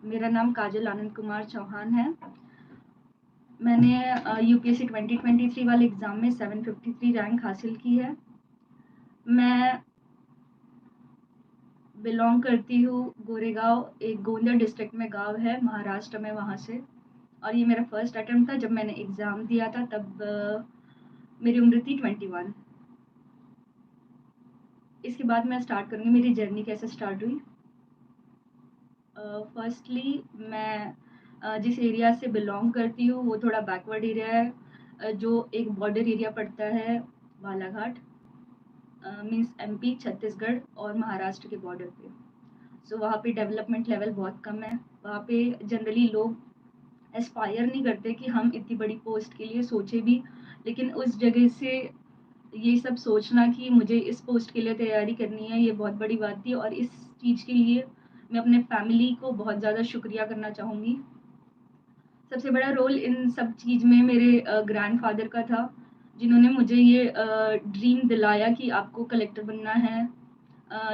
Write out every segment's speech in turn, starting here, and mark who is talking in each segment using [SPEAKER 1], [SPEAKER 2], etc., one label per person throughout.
[SPEAKER 1] मेरा नाम काजल आनंद कुमार चौहान है। मैंने यूपीएससी 2023 वाले एग्ज़ाम में 753 रैंक हासिल की है। मैं बिलॉन्ग करती हूँ गोरेगांव, एक गोंदिया डिस्ट्रिक्ट में गाँव है महाराष्ट्र में, वहाँ से। और ये मेरा फर्स्ट अटेम्प्ट था। जब मैंने एग्ज़ाम दिया था तब मेरी उम्र थी 21। इसके बाद मैं स्टार्ट करूँगी मेरी जर्नी कैसे स्टार्ट हुई। फर्स्टली मैं जिस एरिया से बिलॉन्ग करती हूँ वो थोड़ा बैकवर्ड एरिया है, जो एक बॉर्डर एरिया पड़ता है बालाघाट, मीन्स एमपी, छत्तीसगढ़ और महाराष्ट्र के बॉर्डर पे। सो वहाँ पे डेवलपमेंट लेवल बहुत कम है। वहाँ पे जनरली लोग एस्पायर नहीं करते कि हम इतनी बड़ी पोस्ट के लिए सोचे भी, लेकिन उस जगह से ये सब सोचना कि मुझे इस पोस्ट के लिए तैयारी करनी है, ये बहुत बड़ी बात थी। और इस चीज़ के लिए मैं अपने फैमिली को बहुत ज़्यादा शुक्रिया करना चाहूँगी। सबसे बड़ा रोल इन सब चीज़ में मेरे ग्रैंडफ़ादर का था, जिन्होंने मुझे ये ड्रीम दिलाया कि आपको कलेक्टर बनना है।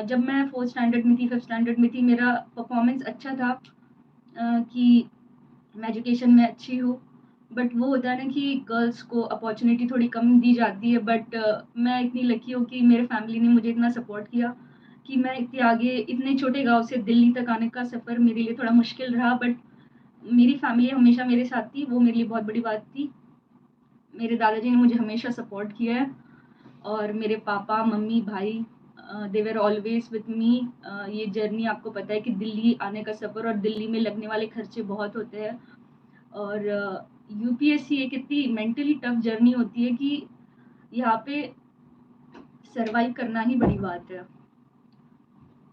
[SPEAKER 1] जब मैं 4th स्टैंडर्ड में थी, 5th स्टैंडर्ड में थी, मेरा परफ़ॉर्मेंस अच्छा था, कि मैं एजुकेशन में अच्छी हूँ। बट वो होता है ना कि गर्ल्स को अपॉर्च्युनिटी थोड़ी कम दी जाती है। बट मैं इतनी लकी हूँ कि मेरे फैमिली ने मुझे इतना सपोर्ट किया कि मैं इतने आगे, इतने छोटे गाँव से दिल्ली तक आने का सफ़र मेरे लिए थोड़ा मुश्किल रहा। बट मेरी फैमिली हमेशा मेरे साथ थी, वो मेरे लिए बहुत बड़ी बात थी। मेरे दादाजी ने मुझे हमेशा सपोर्ट किया है और मेरे पापा, मम्मी, भाई, दे वर ऑलवेज़ विथ मी। ये जर्नी आपको पता है कि दिल्ली आने का सफ़र और दिल्ली में लगने वाले खर्चे बहुत होते हैं। और यूपीएससी एक इतनी मेंटली टफ जर्नी होती है कि यहाँ पे सर्वाइव करना ही बड़ी बात है।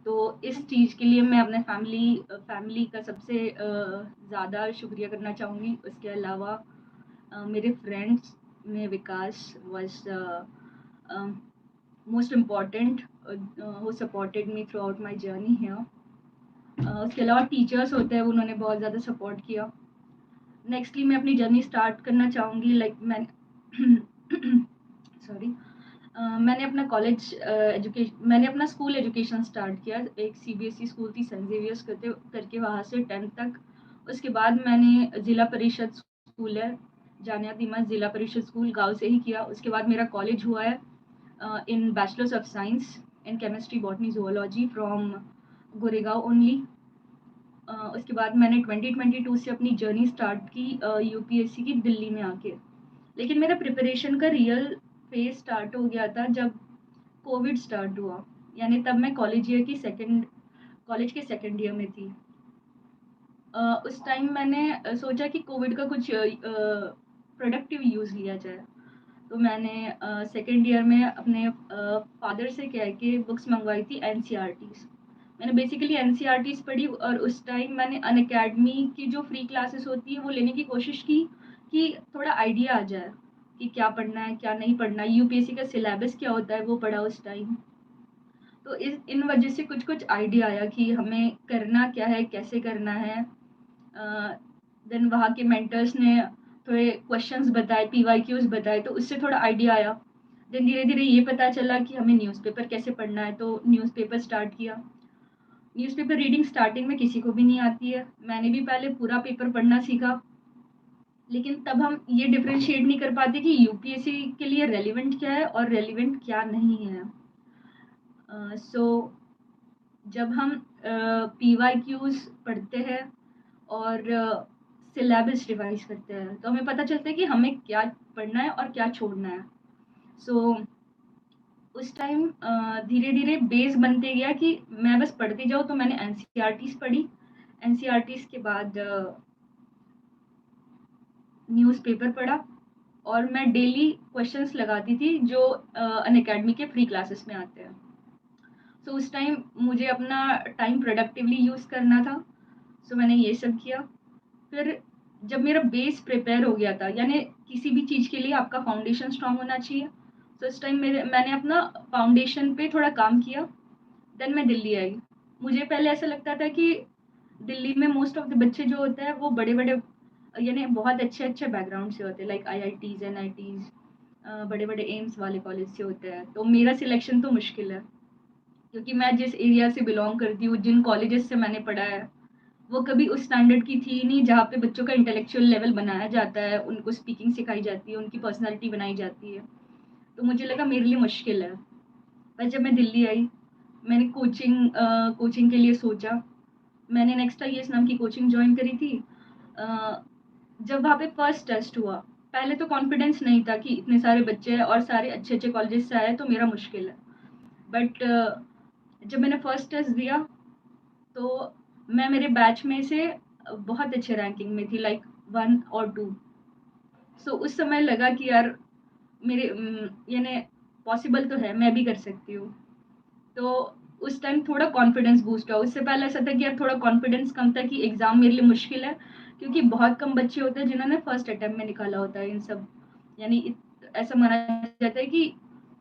[SPEAKER 1] तो इस चीज़ के लिए मैं अपने फैमिली का सबसे ज़्यादा शुक्रिया करना चाहूँगी। उसके अलावा मेरे फ्रेंड्स में Vikas was most important, who supported me throughout my journey here. उसके अलावा टीचर्स होते हैं, उन्होंने बहुत ज़्यादा सपोर्ट किया। नेक्स्टली मैं अपनी जर्नी स्टार्ट करना चाहूँगी। लाइक मैं सॉरी, मैंने अपना स्कूल एजुकेशन स्टार्ट किया। एक सीबीएसई स्कूल थी सेंट ज़ेवियर्स करके, वहाँ से 10th तक। उसके बाद मैंने ज़िला परिषद स्कूल है जानिया दीमत ज़िला परिषद स्कूल गाँव से ही किया। उसके बाद मेरा कॉलेज हुआ है in bachelors of science in chemistry, botany, zoology from Goregaon only. उसके बाद मैंने 2022 से अपनी जर्नी स्टार्ट की यूपीएससी की दिल्ली में आके। लेकिन मेरा प्रिपरेशन का रियल फेज स्टार्ट हो गया था जब कोविड स्टार्ट हुआ। यानी तब मैं कॉलेज के सेकेंड ईयर में थी। उस टाइम मैंने सोचा कि कोविड का कुछ प्रोडक्टिव यूज़ लिया जाए। तो मैंने सेकेंड ईयर में अपने फादर से कह के बुक्स मंगवाई थी एनसीईआरटीज़। मैंने बेसिकली एनसीईआरटीज़ पढ़ी और उस टाइम मैंने अनअकैडमी की जो फ्री क्लासेस होती है वो लेने की कोशिश की कि थोड़ा आइडिया आ जाए कि क्या पढ़ना है, क्या नहीं पढ़ना है, यूपीएससी का सिलेबस क्या होता है वो पढ़ा उस टाइम। तो इन वजह से कुछ आइडिया आया कि हमें करना क्या है, कैसे करना है। देन वहाँ के मेंटर्स ने थोड़े क्वेश्चंस बताए, पीवाईक्यूज बताए, तो उससे थोड़ा आइडिया आया। देन धीरे धीरे ये पता चला कि हमें न्यूज़पेपर कैसे पढ़ना है, तो न्यूज़पेपर स्टार्ट किया। न्यूज़पेपर रीडिंग स्टार्टिंग में किसी को भी नहीं आती है। मैंने भी पहले पूरा पेपर पढ़ना सीखा, लेकिन तब हम ये डिफरेंशिएट नहीं कर पाते कि यूपीएससी के लिए रेलिवेंट क्या है और रेलिवेंट क्या नहीं है। सो जब हम पीवाईक्यूज पढ़ते हैं और सिलेबस रिवाइज करते हैं तो हमें पता चलता है कि हमें क्या पढ़ना है और क्या छोड़ना है। सो उस टाइम धीरे धीरे बेस बनते गया कि मैं बस पढ़ती जाऊँ। तो मैंने एनसीईआरटीज़ पढ़ी। एनसीईआरटीज़ के बाद न्यूज़पेपर पढ़ा और मैं डेली क्वेश्चंस लगाती थी जो अनअकैडमी के फ्री क्लासेस में आते हैं। सो उस टाइम मुझे अपना टाइम प्रोडक्टिवली यूज़ करना था। सो मैंने ये सब किया। फिर जब मेरा बेस प्रिपेयर हो गया था, यानी किसी भी चीज़ के लिए आपका फाउंडेशन स्ट्रांग होना चाहिए। तो इस टाइम मैंने अपना फाउंडेशन पे थोड़ा काम किया। देन मैं दिल्ली आई। मुझे पहले ऐसा लगता था कि दिल्ली में मोस्ट ऑफ द बच्चे जो होते हैं वो बड़े-बड़े, यानी बहुत अच्छे-अच्छे बैकग्राउंड से होते हैं, लाइक आईआईटीज़, एनआईटीज़, बड़े-बड़े एम्स वाले कॉलेज से होते हैं। तो मेरा सिलेक्शन तो मुश्किल है, क्योंकि मैं जिस एरिया से बिलॉन्ग करती हूँ, जिन कॉलेजेस से मैंने पढ़ा है, वो कभी उस स्टैंडर्ड की थी नहीं जहाँ पे बच्चों का इंटेलेक्चुअल लेवल बनाया जाता है, उनको स्पीकिंग सिखाई जाती है, उनकी पर्सनैलिटी बनाई जाती है। तो मुझे लगा मेरे लिए मुश्किल है। पर जब मैं दिल्ली आई, मैंने कोचिंग के लिए सोचा। मैंने नेक्स्ट आईएएस नाम की कोचिंग जॉइन करी थी। अ, जब वहाँ पे फर्स्ट टेस्ट हुआ, पहले तो कॉन्फिडेंस नहीं था कि इतने सारे बच्चे हैं और सारे अच्छे-अच्छे कॉलेजेस से आए तो मेरा मुश्किल है। बट जब मैंने फर्स्ट टेस्ट दिया तो मैं मेरे बैच में से बहुत अच्छे रैंकिंग में थी, लाइक 1 और 2। सो उस समय लगा कि यार मेरे यानी पॉसिबल तो है, मैं भी कर सकती हूँ। तो उस टाइम थोड़ा कॉन्फिडेंस बूस्ट हुआ। उससे पहले ऐसा था कि यार थोड़ा कॉन्फिडेंस कम था कि एग्ज़ाम मेरे लिए मुश्किल है, क्योंकि बहुत कम बच्चे होते हैं जिन्होंने फर्स्ट अटेम्प्ट में निकाला होता है इन सब। यानी ऐसा माना जाता है कि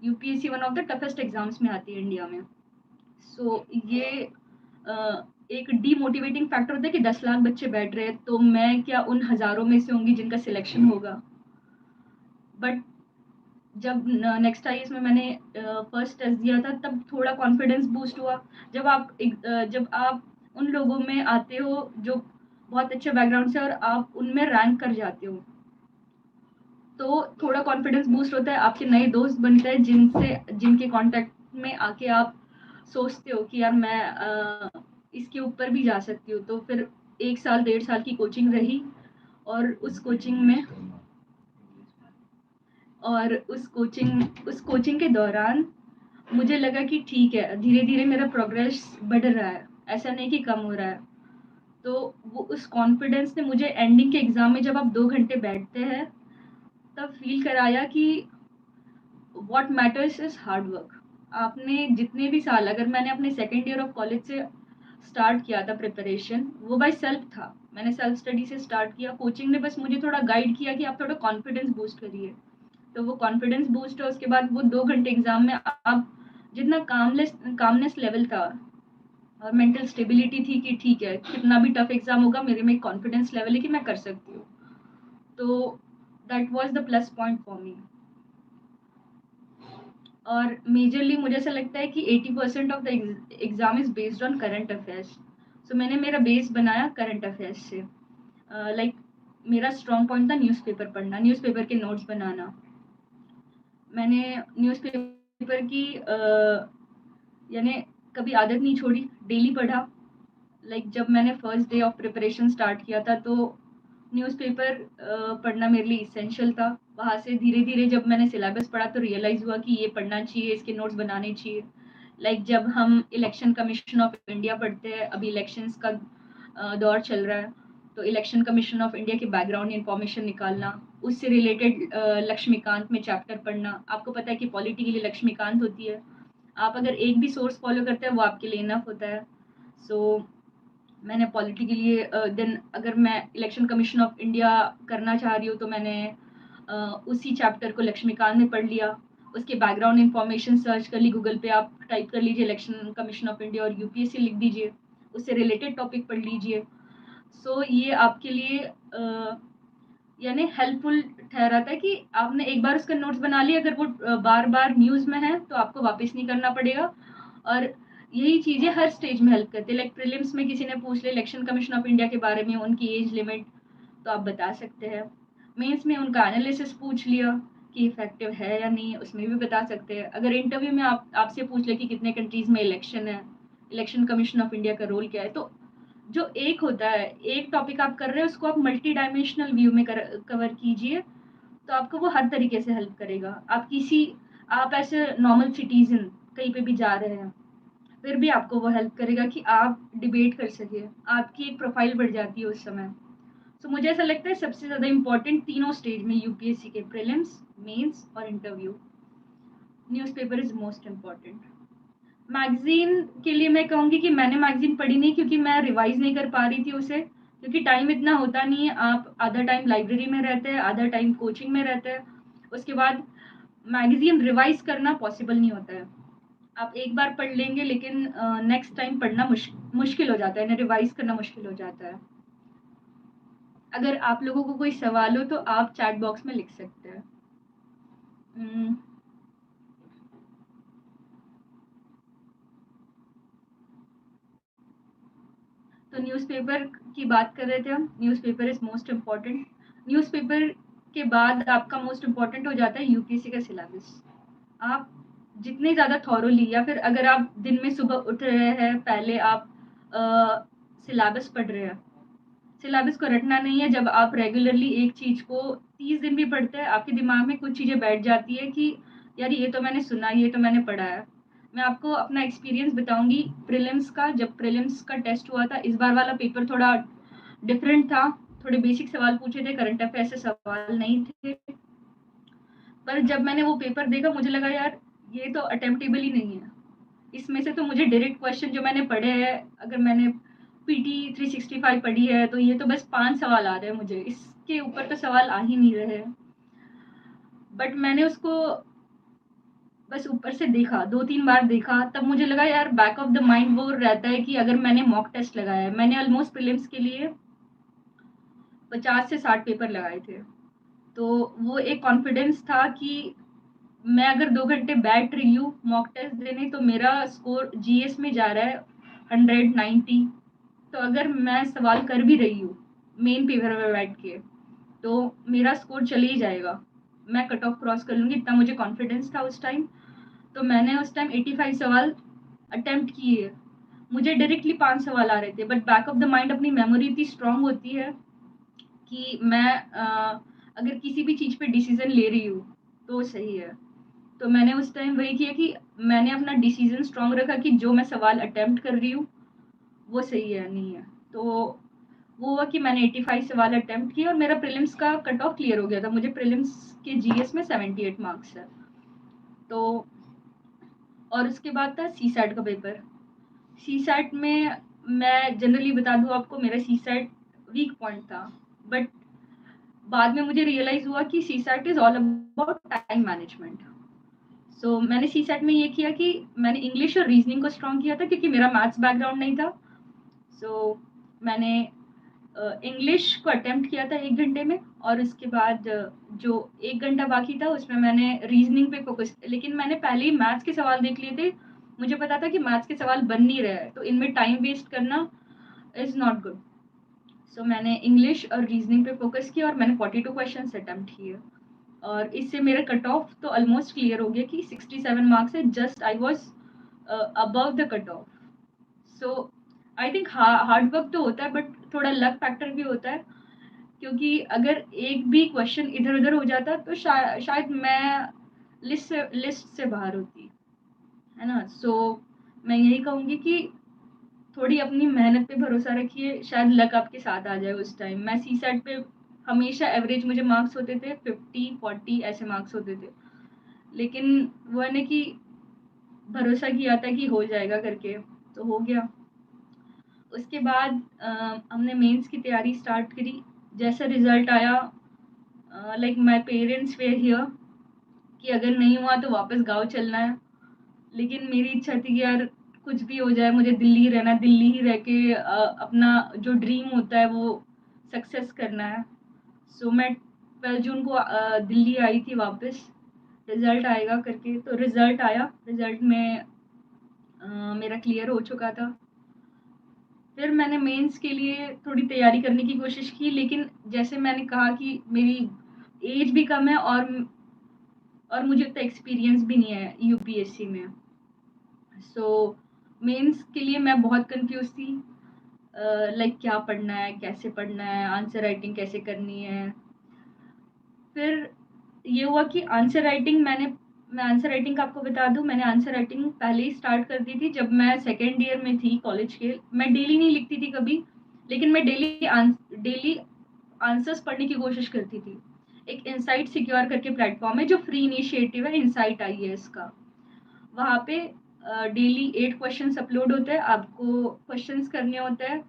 [SPEAKER 1] UPSC one of the toughest exams में आती है इंडिया में। सो ये एक डीमोटिवेटिंग फैक्टर होता है कि 10 लाख बच्चे बैठ रहे हैं, तो मैं क्या उन हज़ारों में से होंगी जिनका सिलेक्शन होगा। बट जब नेक्स्ट आईएएस में मैंने फर्स्ट टेस्ट दिया था, तब थोड़ा कॉन्फिडेंस बूस्ट हुआ। जब आप उन लोगों में आते हो जो बहुत अच्छे बैकग्राउंड से और आप उनमें रैंक कर जाते हो, तो थोड़ा कॉन्फिडेंस बूस्ट होता है, आपके नए दोस्त बनते हैं जिनके कांटेक्ट में आके आप सोचते हो कि यार मैं इसके ऊपर भी जा सकती हूँ। तो फिर 1 साल 1.5 साल की कोचिंग रही, और उस कोचिंग के दौरान मुझे लगा कि ठीक है, धीरे-धीरे मेरा प्रोग्रेस बढ़ रहा है, ऐसा नहीं कि कम हो रहा है। तो वो उस कॉन्फिडेंस ने मुझे एंडिंग के एग्ज़ाम में जब आप 2 घंटे बैठते हैं, तब फ़ील कराया कि what matters is hard work. आपने जितने भी साल, अगर मैंने अपने सेकंड ईयर ऑफ कॉलेज से स्टार्ट किया था प्रिपरेशन, वो बाय सेल्फ था। मैंने सेल्फ स्टडी से स्टार्ट किया, कोचिंग ने बस मुझे थोड़ा गाइड किया कि आप थोड़ा कॉन्फिडेंस बूस्ट करिए। तो वो कॉन्फिडेंस बूस्ट है, उसके बाद वो 2 घंटे एग्ज़ाम में आप जितना कामनेस लेवल था और मेंटल स्टेबिलिटी थी कि ठीक है, कितना भी टफ एग्ज़ाम होगा, मेरे में एक कॉन्फिडेंस लेवल है कि मैं कर सकती हूँ। तो that was the plus point for me. और मेजरली मुझे ऐसा लगता है कि 80% of the exam is based on current affairs. So मैंने मेरा बेस बनाया करंट अफेयर्स से। लाइक मेरा स्ट्रॉन्ग पॉइंट था न्यूज़पेपर पढ़ना, न्यूज़पेपर के नोट्स बनाना। मैंने न्यूज़पेपर की यानी कभी आदत नहीं छोड़ी, डेली पढ़ा। जब मैंने first day of preparation start किया था, तो न्यूज़पेपर पढ़ना मेरे लिए इसेंशियल था। वहाँ से धीरे-धीरे जब मैंने सिलेबस पढ़ा तो रियलाइज़ हुआ कि ये पढ़ना चाहिए, इसके नोट्स बनाने चाहिए। जब हम इलेक्शन कमीशन ऑफ इंडिया पढ़ते हैं, अभी इलेक्शंस का दौर चल रहा है, तो इलेक्शन कमीशन ऑफ इंडिया के बैकग्राउंड इन्फॉर्मेशन निकालना, उससे रिलेटेड लक्ष्मीकांत में चैप्टर पढ़ना। आपको पता है कि पॉलिटी के लिए लक्ष्मीकांत होती है। आप अगर एक भी सोर्स फॉलो करते हैं, वो आपके लिए इनफ होता है। सो मैंने पॉलिटी के लिए देन अगर मैं इलेक्शन कमीशन ऑफ इंडिया करना चाह रही हूँ, तो मैंने उसी चैप्टर को लक्ष्मीकांत में पढ़ लिया। उसके बैकग्राउंड इन्फॉर्मेशन सर्च कर ली, गूगल पे आप टाइप कर लीजिए इलेक्शन कमीशन ऑफ इंडिया और यूपीएससी लिख दीजिए, उससे रिलेटेड टॉपिक पढ़ लीजिए। सो ये आपके लिए यानी हेल्पफुल ठहराता है कि आपने एक बार उसका नोट्स बना लिया, अगर वो बार-बार न्यूज़ में है तो आपको वापस नहीं करना पड़ेगा। और यही चीज़ें हर स्टेज में हेल्प करती है। प्रीलिम्स में किसी ने पूछ लिया इलेक्शन कमीशन ऑफ इंडिया के बारे में, उनकी एज लिमिट, तो आप बता सकते हैं। मेंस में उनका एनालिसिस पूछ लिया कि इफ़ेक्टिव है या नहीं, उसमें भी बता सकते हैं। अगर इंटरव्यू में आपसे पूछ ले कि कितने कंट्रीज़ में इलेक्शन है, इलेक्शन कमीशन ऑफ इंडिया का रोल क्या है, तो जो एक होता है, एक टॉपिक आप कर रहे हैं, उसको आप मल्टी डायमेंशनल व्यू में कवर कीजिए, तो आपको वो हर तरीके से हेल्प करेगा। आप ऐसे नॉर्मल सिटीज़न कहीं पे भी जा रहे हैं, फिर भी आपको वो हेल्प करेगा कि आप डिबेट कर सकें, आपकी एक प्रोफ़ाइल बढ़ जाती है उस समय। सो मुझे ऐसा लगता है सबसे ज़्यादा इम्पोर्टेंट तीनों स्टेज में यूपीएससी के प्रीलिम्स, मेंस और interview, newspaper is most important. Magazine के लिए मैं कहूँगी कि मैंने मैगज़ीन पढ़ी नहीं, क्योंकि मैं रिवाइज़ नहीं कर पा रही थी उसे, क्योंकि टाइम इतना होता नहीं है। आप आधा टाइम लाइब्रेरी में रहते हैं, आधा टाइम कोचिंग में रहते हैं। उसके बाद मैगज़ीन रिवाइज़ करना पॉसिबल नहीं होता है। आप एक बार पढ़ लेंगे, लेकिन नेक्स्ट टाइम पढ़ना मुश्किल हो जाता है, यानी रिवाइज़ करना मुश्किल हो जाता है। अगर आप लोगों को कोई सवाल हो तो आप चैट बॉक्स में लिख सकते हैं। उम, तो न्यूज़पेपर की बात कर रहे थे हम, newspaper is most important. Newspaper के बाद आपका मोस्ट इम्पोर्टेंट हो जाता है यूपीएससी का सिलेबस। आप जितने ज़्यादा थॉरोली, या फिर अगर आप दिन में सुबह उठ रहे हैं, पहले आप सिलेबस पढ़ रहे हैं। सिलेबस को रटना नहीं है, जब आप रेगुलरली एक चीज़ को 30 दिन भी पढ़ते हैं, आपके दिमाग में कुछ चीज़ें बैठ जाती है कि यार ये तो मैंने सुना, ये तो मैंने पढ़ा है। मैं आपको अपना एक्सपीरियंस बताऊँगी प्रीलिम्स का। जब प्रीलिम्स का टेस्ट हुआ था, इस बार वाला पेपर थोड़ा डिफरेंट था। थोड़े बेसिक सवाल पूछे थे, करंट अफेयर से सवाल नहीं थे। पर जब मैंने वो पेपर देखा, मुझे लगा यार ये तो अटेम्प्टेबल ही नहीं है। इसमें से तो मुझे डायरेक्ट क्वेश्चन जो मैंने पढ़े हैं, अगर मैंने पीटी 365 पढ़ी है, तो ये तो बस 5 सवाल आ रहे हैं मुझे, इसके ऊपर तो सवाल आ ही नहीं रहे हैं। बट मैंने उसको बस ऊपर से देखा, 2-3 बार देखा, तब मुझे लगा यार बैक ऑफ द माइंड वो रहता है कि अगर मैंने मॉक टेस्ट लगाया है, मैंने ऑलमोस्ट प्रीलिम्स के लिए 50 से 60 पेपर लगाए थे। तो वो एक कॉन्फिडेंस था कि मैं अगर 2 घंटे बैठ रही हूँ मॉक टेस्ट देने, तो मेरा स्कोर जीएस में जा रहा है 190। तो अगर मैं सवाल कर भी रही हूँ मेन पेपर में बैठ के, तो मेरा स्कोर चले ही जाएगा, मैं कट ऑफ क्रॉस कर लूँगी, इतना मुझे कॉन्फिडेंस था उस टाइम। तो मैंने उस टाइम 85 सवाल अटेम्प्ट किए। मुझे डायरेक्टली 5 सवाल आ रहे थे, but back of the mind अपनी मेमोरी इतनी स्ट्रांग होती है कि मैं अगर किसी भी चीज़ पे डिसीजन ले रही हूँ तो सही है। तो मैंने उस टाइम वही किया कि मैंने अपना डिसीजन स्ट्रांग रखा कि जो मैं सवाल अटेम्प्ट कर रही हूँ वो सही है नहीं है। तो वो हुआ कि मैंने 85 सवाल अटेम्प्ट किए और मेरा प्रीलिम्स का कट ऑफ क्लियर हो गया था। मुझे प्रीलिम्स के जीएस में 78 मार्क्स है। तो और उसके बाद था सीसैट का पेपर। सीसैट में मैं जनरली बता दूँ आपको, मेरा सीसैट वीक पॉइंट था, बट बाद में मुझे रियलाइज हुआ कि CSAT is all about time management. So मैंने सीसैट में ये किया कि मैंने इंग्लिश और रीजनिंग को स्ट्रॉन्ग किया था, क्योंकि मेरा मैथ्स बैकग्राउंड नहीं था। सो मैंने इंग्लिश को अटेम्प्ट किया था 1 घंटे में, और उसके बाद जो 1 घंटा बाकी था उसमें मैंने रीजनिंग पे फोकस, लेकिन मैंने पहले ही मैथ्स के सवाल देख लिए थे। मुझे पता था कि मैथ्स के सवाल बन नहीं रहे हैं, तो इनमें टाइम वेस्ट करना इज़ नॉट गुड। सो मैंने इंग्लिश और रीजनिंग पे फोकस किया और मैंने 42 क्वेश्चंस अटेम्प्ट किए, और इससे मेरा कट ऑफ तो ऑलमोस्ट क्लियर हो गया कि 67 मार्क्स है, just I was above the cut off. So I think hard work तो होता है, बट थोड़ा लक फैक्टर भी होता है, क्योंकि अगर एक भी क्वेश्चन इधर उधर हो जाता तो शायद मैं लिस्ट से बाहर होती, है ना। सो मैं यही कहूँगी कि थोड़ी अपनी मेहनत पे भरोसा रखिए, शायद लक आपके साथ आ जाए उस टाइम। मैं सीसैट पे हमेशा एवरेज मुझे मार्क्स होते थे 50-40 ऐसे मार्क्स होते थे, लेकिन वो है ना कि भरोसा किया था कि हो जाएगा करके, तो हो गया। उसके बाद हमने मेंस की तैयारी स्टार्ट करी। जैसा रिजल्ट आया, like my parents way here कि अगर नहीं हुआ तो वापस गाँव चलना है। लेकिन मेरी इच्छा थी कि यार कुछ भी हो जाए, मुझे दिल्ली रहना, दिल्ली ही रह के अपना जो ड्रीम होता है वो सक्सेस करना है। सो मैं 12 जून को दिल्ली आई थी वापस, रिजल्ट आएगा करके। तो रिजल्ट आया, रिजल्ट में मेरा क्लियर हो चुका था। फिर मैंने मेंस के लिए थोड़ी तैयारी करने की कोशिश की, लेकिन जैसे मैंने कहा कि मेरी एज भी कम है, और मुझे उतना एक्सपीरियंस भी नहीं है यूपीएससी में। सो मेंस के लिए मैं बहुत कंफ्यूज थी, लाइक क्या पढ़ना है, कैसे पढ़ना है, आंसर राइटिंग कैसे करनी है। फिर ये हुआ कि मैं आंसर राइटिंग का आपको बता दूं, मैंने आंसर राइटिंग पहले ही स्टार्ट कर दी थी जब मैं सेकेंड ईयर में थी कॉलेज के। मैं डेली नहीं लिखती थी कभी, लेकिन मैं डेली आंसर्स पढ़ने की कोशिश करती थी। एक इनसाइट सिक्योर करके प्लेटफॉर्म है जो फ्री इनिशिएटिव है, इनसाइट आईएएस का। वहाँ पे डेली 8 क्वेश्चंस अपलोड होते हैं, आपको क्वेश्चंस करने होते हैं,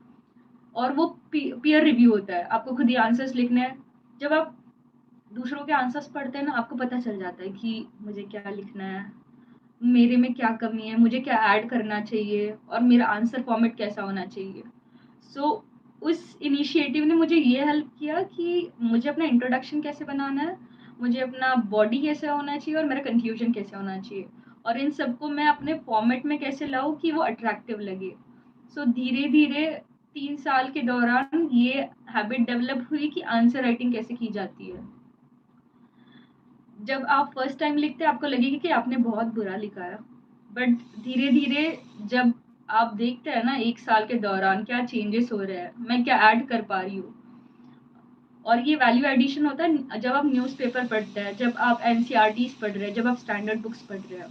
[SPEAKER 1] और वो पीयर रिव्यू होता है, आपको खुद ही आंसर्स लिखने हैं। जब आप दूसरों के आंसर्स पढ़ते हैं ना, आपको पता चल जाता है कि मुझे क्या लिखना है, मेरे में क्या कमी है, मुझे क्या ऐड करना चाहिए, और मेरा आंसर फॉर्मेट कैसा होना चाहिए। सो उस इनिशिएटिव ने मुझे ये हेल्प किया कि मुझे अपना इंट्रोडक्शन कैसे बनाना है, मुझे अपना बॉडी कैसे होना चाहिए, और मेरा कंफ्यूजन कैसे होना चाहिए, और इन सबको मैं अपने फॉर्मेट में कैसे लाऊँ कि वो अट्रैक्टिव लगे। सो धीरे धीरे 3 साल के दौरान ये हैबिट डेवलप हुई कि आंसर राइटिंग कैसे की जाती है। जब आप फर्स्ट टाइम लिखते हैं आपको लगेगा कि आपने बहुत बुरा लिखा है, बट धीरे-धीरे जब आप देखते हैं ना 1 साल के दौरान क्या चेंजेस हो रहे हैं, मैं क्या ऐड कर पा रही हूँ। और ये वैल्यू एडिशन होता है जब आप न्यूज़पेपर पढ़ते हैं, जब आप एनसीईआरटीज़ पढ़ रहे हैं, जब आप स्टैंडर्ड बुक्स पढ़ रहे हैं।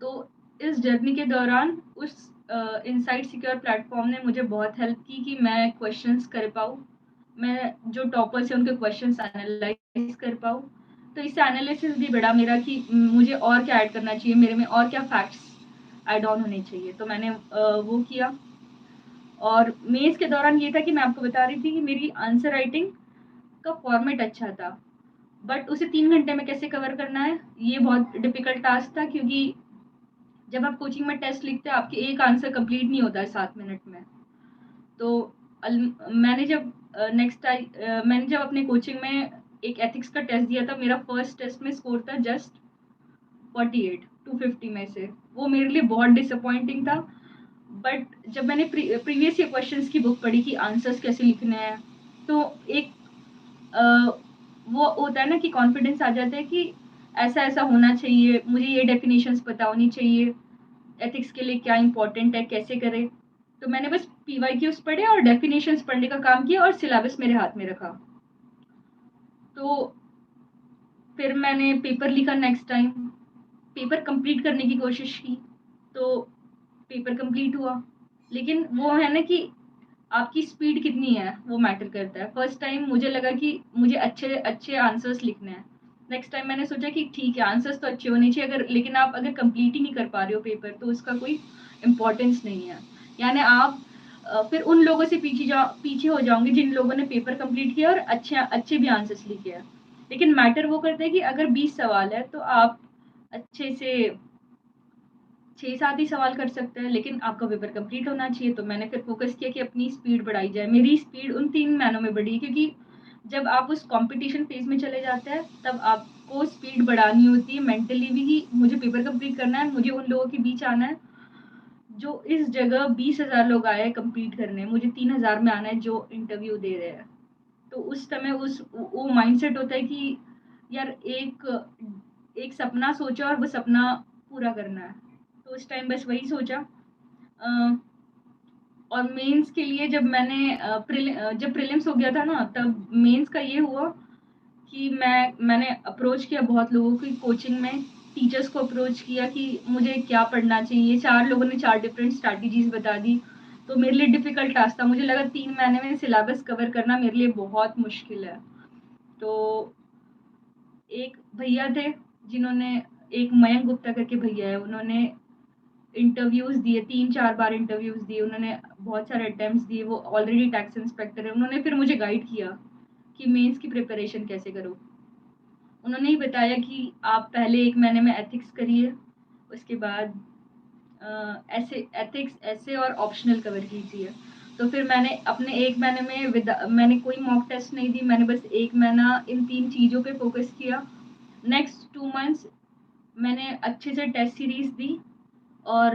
[SPEAKER 1] तो इस जर्नी के दौरान उस इनसाइट सिक्योर प्लेटफॉर्म ने मुझे बहुत हेल्प की कि मैं क्वेश्चंस कर पाऊँ, मैं जो टॉपर्स हैं उनके क्वेश्चंस एनालाइज कर पाऊँ। तो इससे एनालिसिस भी बढ़ा मेरा कि मुझे और क्या ऐड करना चाहिए, मेरे में और क्या फैक्ट्स ऐड ऑन होने चाहिए। तो मैंने वो किया। और मेंस के दौरान ये था कि मैं आपको बता रही थी कि मेरी आंसर राइटिंग का फॉर्मेट अच्छा था, बट उसे 3 घंटे में कैसे कवर करना है, ये बहुत डिफिकल्ट टास्क था, क्योंकि जब आप कोचिंग में टेस्ट लिखते हैं आपके एक आंसर कंप्लीट नहीं होता है 7 मिनट में। तो मैंने जब अपने कोचिंग में एक एथिक्स का टेस्ट दिया था, मेरा फर्स्ट टेस्ट में स्कोर था जस्ट 48 250 में से। वो मेरे लिए बहुत डिसअपॉइंटिंग था। बट जब मैंने प्रीवियस ईयर क्वेश्चंस की बुक पढ़ी कि आंसर्स कैसे लिखने हैं, तो एक अ, वो होता है ना कि कॉन्फिडेंस आ जाता है कि ऐसा ऐसा होना चाहिए, मुझे ये डेफिनेशंस पता होनी चाहिए, एथिक्स के लिए क्या इंपॉर्टेंट है, कैसे करें। तो मैंने बस पीवाईक्यूज पढ़े और डेफिनेशंस पढ़ने का काम किया और सिलेबस मेरे हाथ में रखा। तो फिर मैंने पेपर लिखा नेक्स्ट टाइम, पेपर कंप्लीट करने की कोशिश की, तो पेपर कंप्लीट हुआ। लेकिन वो है ना कि आपकी स्पीड कितनी है वो मैटर करता है। फर्स्ट टाइम मुझे लगा कि मुझे अच्छे अच्छे आंसर्स लिखने हैं। नेक्स्ट टाइम मैंने सोचा कि ठीक है आंसर्स तो अच्छे होने चाहिए, अगर लेकिन आप अगर कंप्लीट ही नहीं कर पा रहे हो पेपर तो उसका कोई इम्पोर्टेंस नहीं है। यानी आप फिर उन लोगों से पीछे हो जाओगे जिन लोगों ने पेपर कंप्लीट किया और अच्छे अच्छे भी आंसर्स लिखे हैं। लेकिन मैटर वो करता है कि अगर 20 सवाल है तो आप अच्छे से 6-7 ही सवाल कर सकते हैं, लेकिन आपका पेपर कंप्लीट होना चाहिए। तो मैंने फिर फ़ोकस किया कि अपनी स्पीड बढ़ाई जाए। मेरी स्पीड उन 3 महीनों में बढ़ी, क्योंकि जब आप उस कॉम्पिटिशन फ़ेज़ में चले जाते हैं, तब आपको स्पीड बढ़ानी होती है मेंटली भी कि मुझे पेपर कंप्लीट करना है, मुझे उन लोगों के बीच आना है, जो इस जगह 20,000 लोग आए हैं कंप्लीट करने, मुझे 3,000 में आना है जो इंटरव्यू दे रहे हैं। तो उस समय वो माइंडसेट होता है कि यार एक सपना सोचा और वो सपना पूरा करना है। तो उस टाइम बस वही सोचा। अ, और मेंस के लिए जब प्रीलिम्स हो गया था ना, तब मेंस का ये हुआ कि मैंने अप्रोच किया बहुत लोगों की कोचिंग में, टीचर्स को अप्रोच किया कि मुझे क्या पढ़ना चाहिए। 4 लोगों ने 4 डिफरेंट स्ट्रैटेजीज़ बता दी। तो मेरे लिए डिफ़िकल्ट टास्क था। मुझे लगा 3 महीने में सिलेबस कवर करना मेरे लिए बहुत मुश्किल है। तो एक भैया थे जिन्होंने, एक मयंक गुप्ता करके भैया है, उन्होंने इंटरव्यूज़ दिए, 3-4 बार इंटरव्यूज़ दिए, उन्होंने बहुत सारे अटेम्प्ट्स दिए, वो ऑलरेडी टैक्स इंस्पेक्टर है। उन्होंने फिर मुझे गाइड किया कि मेंस की प्रिपरेशन कैसे करो। उन्होंने ही बताया कि आप पहले 1 महीने में एथिक्स करिए, उसके बाद ऐसे एथिक्स, ऐसे और ऑप्शनल कवर कीजिए। तो फिर मैंने अपने 1 महीने में मैंने कोई मॉक टेस्ट नहीं दी, मैंने बस 1 महीना इन 3 चीज़ों पे फ़ोकस किया। नेक्स्ट 2 मंथ्स मैंने अच्छे से टेस्ट सीरीज़ दी, और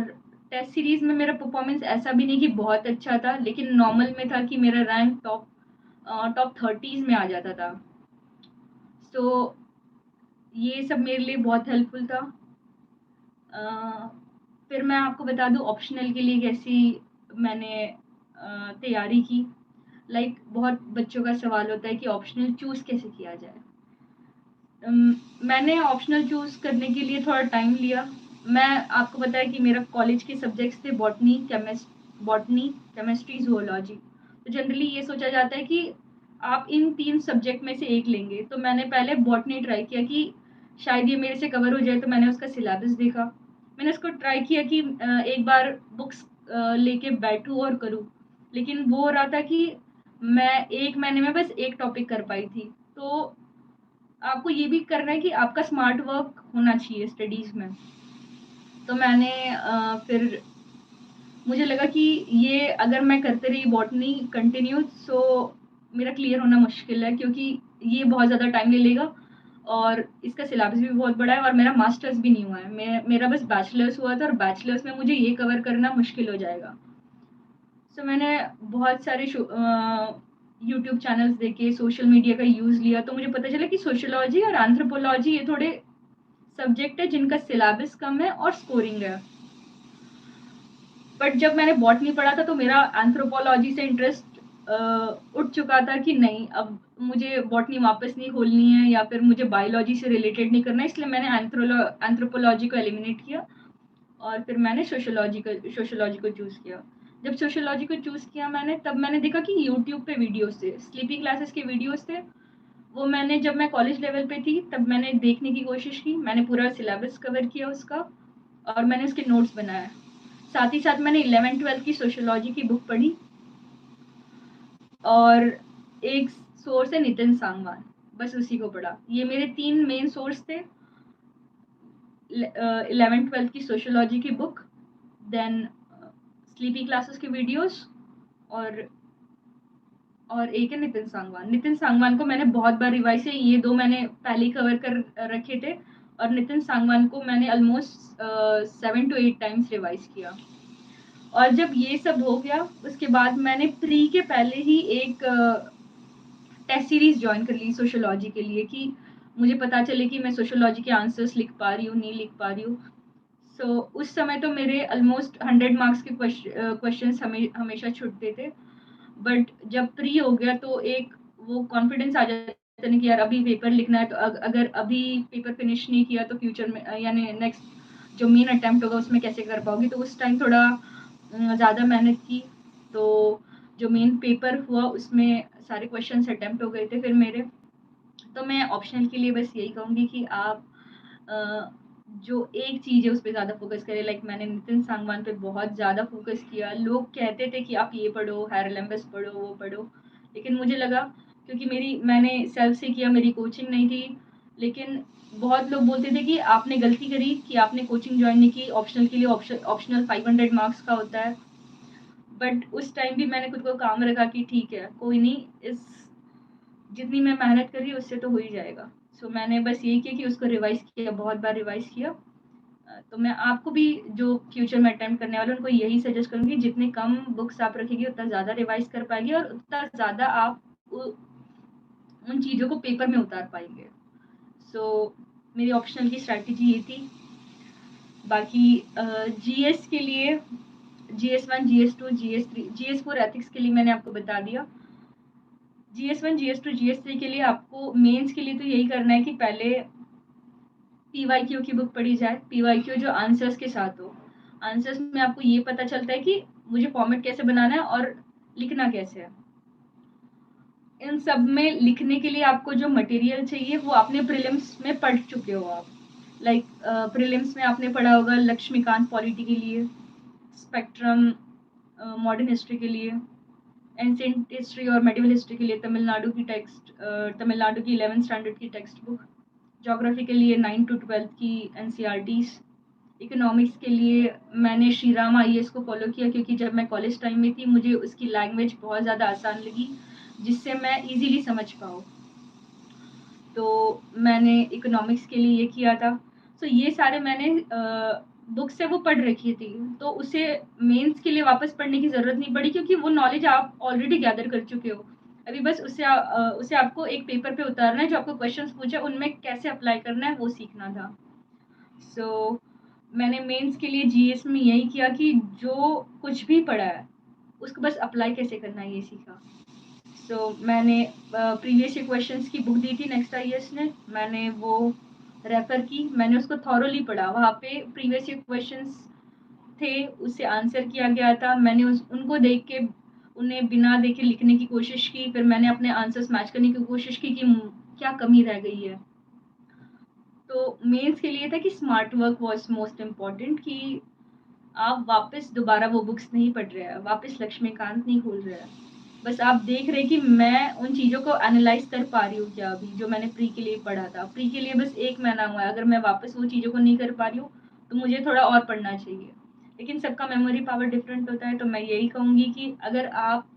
[SPEAKER 1] टेस्ट सीरीज़ में मेरा परफ़ॉर्मेंस ऐसा भी नहीं कि बहुत अच्छा था, लेकिन नॉर्मल में था कि मेरा रैंक टॉप 30s में आ जाता था। सो ये सब मेरे लिए बहुत हेल्पफुल था। अ, फिर मैं आपको बता दूँ ऑप्शनल के लिए कैसी मैंने तैयारी की। बहुत बच्चों का सवाल होता है कि ऑप्शनल चूज़ कैसे किया जाए। मैंने ऑप्शनल चूज़ करने के लिए थोड़ा टाइम लिया। मैं आपको बताया कि मेरा कॉलेज के सब्जेक्ट्स थे बॉटनी, केमिस्ट्री, ज़ूलॉजी। तो जनरली ये सोचा जाता है कि आप इन 3 सब्जेक्ट में से एक लेंगे। तो मैंने पहले बॉटनी ट्राई किया कि शायद ये मेरे से कवर हो जाए, तो मैंने उसका सिलेबस देखा। मैंने उसको ट्राई किया कि एक बार बुक्स लेके बैठूँ और करूँ। लेकिन वो हो रहा था कि मैं 1 महीने में बस 1 टॉपिक कर पाई थी। तो आपको ये भी करना है कि आपका स्मार्ट वर्क होना चाहिए स्टडीज़ में। तो मैंने फिर मुझे लगा कि ये अगर मैं करते रही बॉटनी कंटिन्यू, सो मेरा क्लियर होना मुश्किल है, क्योंकि ये बहुत ज़्यादा टाइम ले लेगा और इसका सिलेबस भी बहुत बड़ा है और मेरा मास्टर्स भी नहीं हुआ है। मेरा बस बैचलर्स हुआ था और बैचलर्स में मुझे ये कवर करना मुश्किल हो जाएगा। सो मैंने बहुत सारे यूट्यूब चैनल्स देखे, सोशल मीडिया का यूज़ लिया, तो मुझे पता चला कि सोशियोलॉजी और एंथ्रोपोलॉजी ये थोड़े सब्जेक्ट है जिनका सिलेबस कम है और स्कोरिंग है। बट जब मैंने बॉटनी पढ़ा था तो मेरा एंथ्रोपोलॉजी से इंटरेस्ट उठ चुका था कि नहीं, अब मुझे बॉटनी वापस नहीं खोलनी है या फिर मुझे बायोलॉजी से रिलेटेड नहीं करना है, इसलिए मैंने एंथ्रोपोलॉजी को एलिमिनेट किया और फिर मैंने सोशियोलॉजी को चूज़ किया। जब सोशियोलॉजी को चूज़ किया मैंने, तब मैंने देखा कि यूट्यूब पे वीडियोस थे, स्लीपिंग क्लासेस के वीडियोस थे। वो मैंने जब मैं कॉलेज लेवल पे थी तब मैंने देखने की कोशिश की, मैंने पूरा सिलेबस कवर किया उसका और मैंने उसके नोट्स बनाए। साथ ही साथ मैंने 11th-12th की सोशियोलॉजी की बुक पढ़ी और एक सोर्स है नितिन सांगवान, बस उसी को पढ़ा। ये मेरे 3 मेन सोर्स थे। 11th-12th की सोशियोलॉजी की बुक, देन स्लीपी क्लासेस के वीडियोस और एक है नितिन सांगवान। नितिन सांगवान को मैंने बहुत बार रिवाइज किया, ये 2 मैंने पहले ही कवर कर रखे थे और नितिन सांगवान को मैंने ऑलमोस्ट 7 टू 8 टाइम्स रिवाइज किया। और जब ये सब हो गया उसके बाद मैंने प्री के पहले ही एक टेस्ट सीरीज ज्वाइन कर ली सोशियोलॉजी के लिए कि मुझे पता चले कि मैं सोशियोलॉजी के आंसर्स लिख पा रही हूँ, नहीं लिख पा रही हूँ। सो उस समय तो मेरे ऑलमोस्ट 100 मार्क्स के क्वेश्चंस हमेशा छूटते थे। बट जब प्री हो गया तो एक वो कॉन्फिडेंस आ जाता है कि यार अभी पेपर लिखना है, तो अगर अभी पेपर फिनिश नहीं किया तो फ्यूचर में यानी नेक्स्ट जो मेन अटेम्प्ट होगा उसमें कैसे कर पाओगी। तो उस टाइम थोड़ा ज़्यादा मेहनत की, तो जो मेन पेपर हुआ उसमें सारे क्वेश्चंस अटेम्प्ट हो गए थे फिर मेरे। तो मैं ऑप्शनल के लिए बस यही कहूँगी कि आप जो एक चीज़ है उस पे ज़्यादा फोकस करें। लाइक मैंने नितिन सांगवान पे बहुत ज़्यादा फोकस किया। लोग कहते थे कि आप ये पढ़ो, हेरलेम्बस पढ़ो, वो पढ़ो, लेकिन मुझे लगा क्योंकि मैंने सेल्फ से किया, मेरी कोचिंग नहीं थी। लेकिन बहुत लोग बोलते थे कि आपने गलती करी कि आपने कोचिंग ज्वाइन नहीं की, ऑप्शनल के लिए ऑप्शनल 500 मार्क्स का होता है। बट उस टाइम भी मैंने खुद को काम रखा कि ठीक है, कोई नहीं, इस जितनी मैं मेहनत कर रही हूँ उससे तो हो ही जाएगा। सो मैंने बस यही किया कि उसको रिवाइज़ किया, बहुत बार रिवाइज़ किया। तो मैं आपको भी जो फ्यूचर में अटेम्प्ट करने वाले उनको यही सजेस्ट करूँगी, जितने कम बुक्स आप रखेंगे उतना ज़्यादा रिवाइज़ कर पाएँगे और उतना ज़्यादा आप उन चीज़ों को पेपर में उतार पाएँगे। सो मेरी ऑप्शनल की स्ट्रैटेजी ये थी। बाकी जीएस के लिए GS 1, GS 2, GS 3, GS 4 ethics के लिए मैंने आपको बता दिया। जीएस 1, जीएस 2, जीएस 3 के लिए आपको मेंस के लिए तो यही करना है कि पहले पीवाईक्यू की बुक पढ़ी जाए। पीवाईक्यू जो आंसर्स के साथ हो। आंसर्स में आपको ये पता चलता है कि मुझे फॉर्मेट कैसे बनाना है और लिखना कैसे है। इन सब में लिखने के लिए आपको जो मटेरियल चाहिए वो आपने प्रीलिम्स में पढ़ चुके हो आप। लाइक प्रीलिम्स में आपने पढ़ा होगा लक्ष्मीकांत पॉलिटी के लिए, स्पेक्ट्रम मॉडर्न हिस्ट्री के लिए, एंशिएंट हिस्ट्री और मेडिवल हिस्ट्री के लिए तमिलनाडु की 11th स्टैंडर्ड की टेक्स्ट बुक, ज्योग्राफी के लिए 9 टू 12 की एनसीईआरटीज, इकोनॉमिक्स के लिए मैंने श्री राम आईएएस को फॉलो किया क्योंकि जब मैं कॉलेज टाइम में थी मुझे उसकी लैंग्वेज बहुत ज़्यादा आसान लगी जिससे मैं इजीली समझ पाऊँ। तो मैंने इकोनॉमिक्स के लिए ये किया था। सो ये सारे मैंने बुक्स है वो पढ़ रखी थी, तो उसे मेंस के लिए वापस पढ़ने की ज़रूरत नहीं पड़ी क्योंकि वो नॉलेज आप ऑलरेडी गैदर कर चुके हो। अभी बस उसे आपको एक पेपर पे उतारना है, जो आपको क्वेश्चंस पूछे उनमें कैसे अप्लाई करना है वो सीखना था। सो मैंने मेंस के लिए जीएस में यही किया कि जो कुछ भी पढ़ा है उसको बस अप्लाई कैसे करना है ये सीखा। सो मैंने प्रीवियस ईयर क्वेश्चंस की बुक दी थी नेक्स्ट आईएएस ने, मैंने वो रेफर की, मैंने उसको थॉरोली पढ़ा। वहाँ पे प्रीवियस ईयर क्वेश्चंस थे, उससे आंसर किया गया था। मैंने उनको देख के उन्हें बिना देखे लिखने की कोशिश की, फिर मैंने अपने आंसर्स मैच करने की कोशिश की कि क्या कमी रह गई है। तो मेंस के लिए था कि smart work was most important, कि आप वापस दोबारा वो बुक्स नहीं पढ़ रहे हैं, वापस लक्ष्मीकांत नहीं खोल रहे हैं, बस आप देख रहे हैं कि मैं उन चीज़ों को एनालाइज कर पा रही हूँ क्या अभी, जो मैंने प्री के लिए पढ़ा था। प्री के लिए बस 1 महीना हुआ है, अगर मैं वापस वो चीज़ों को नहीं कर पा रही हूँ तो मुझे थोड़ा और पढ़ना चाहिए। लेकिन सबका मेमोरी पावर डिफरेंट होता है, तो मैं यही कहूँगी कि अगर आप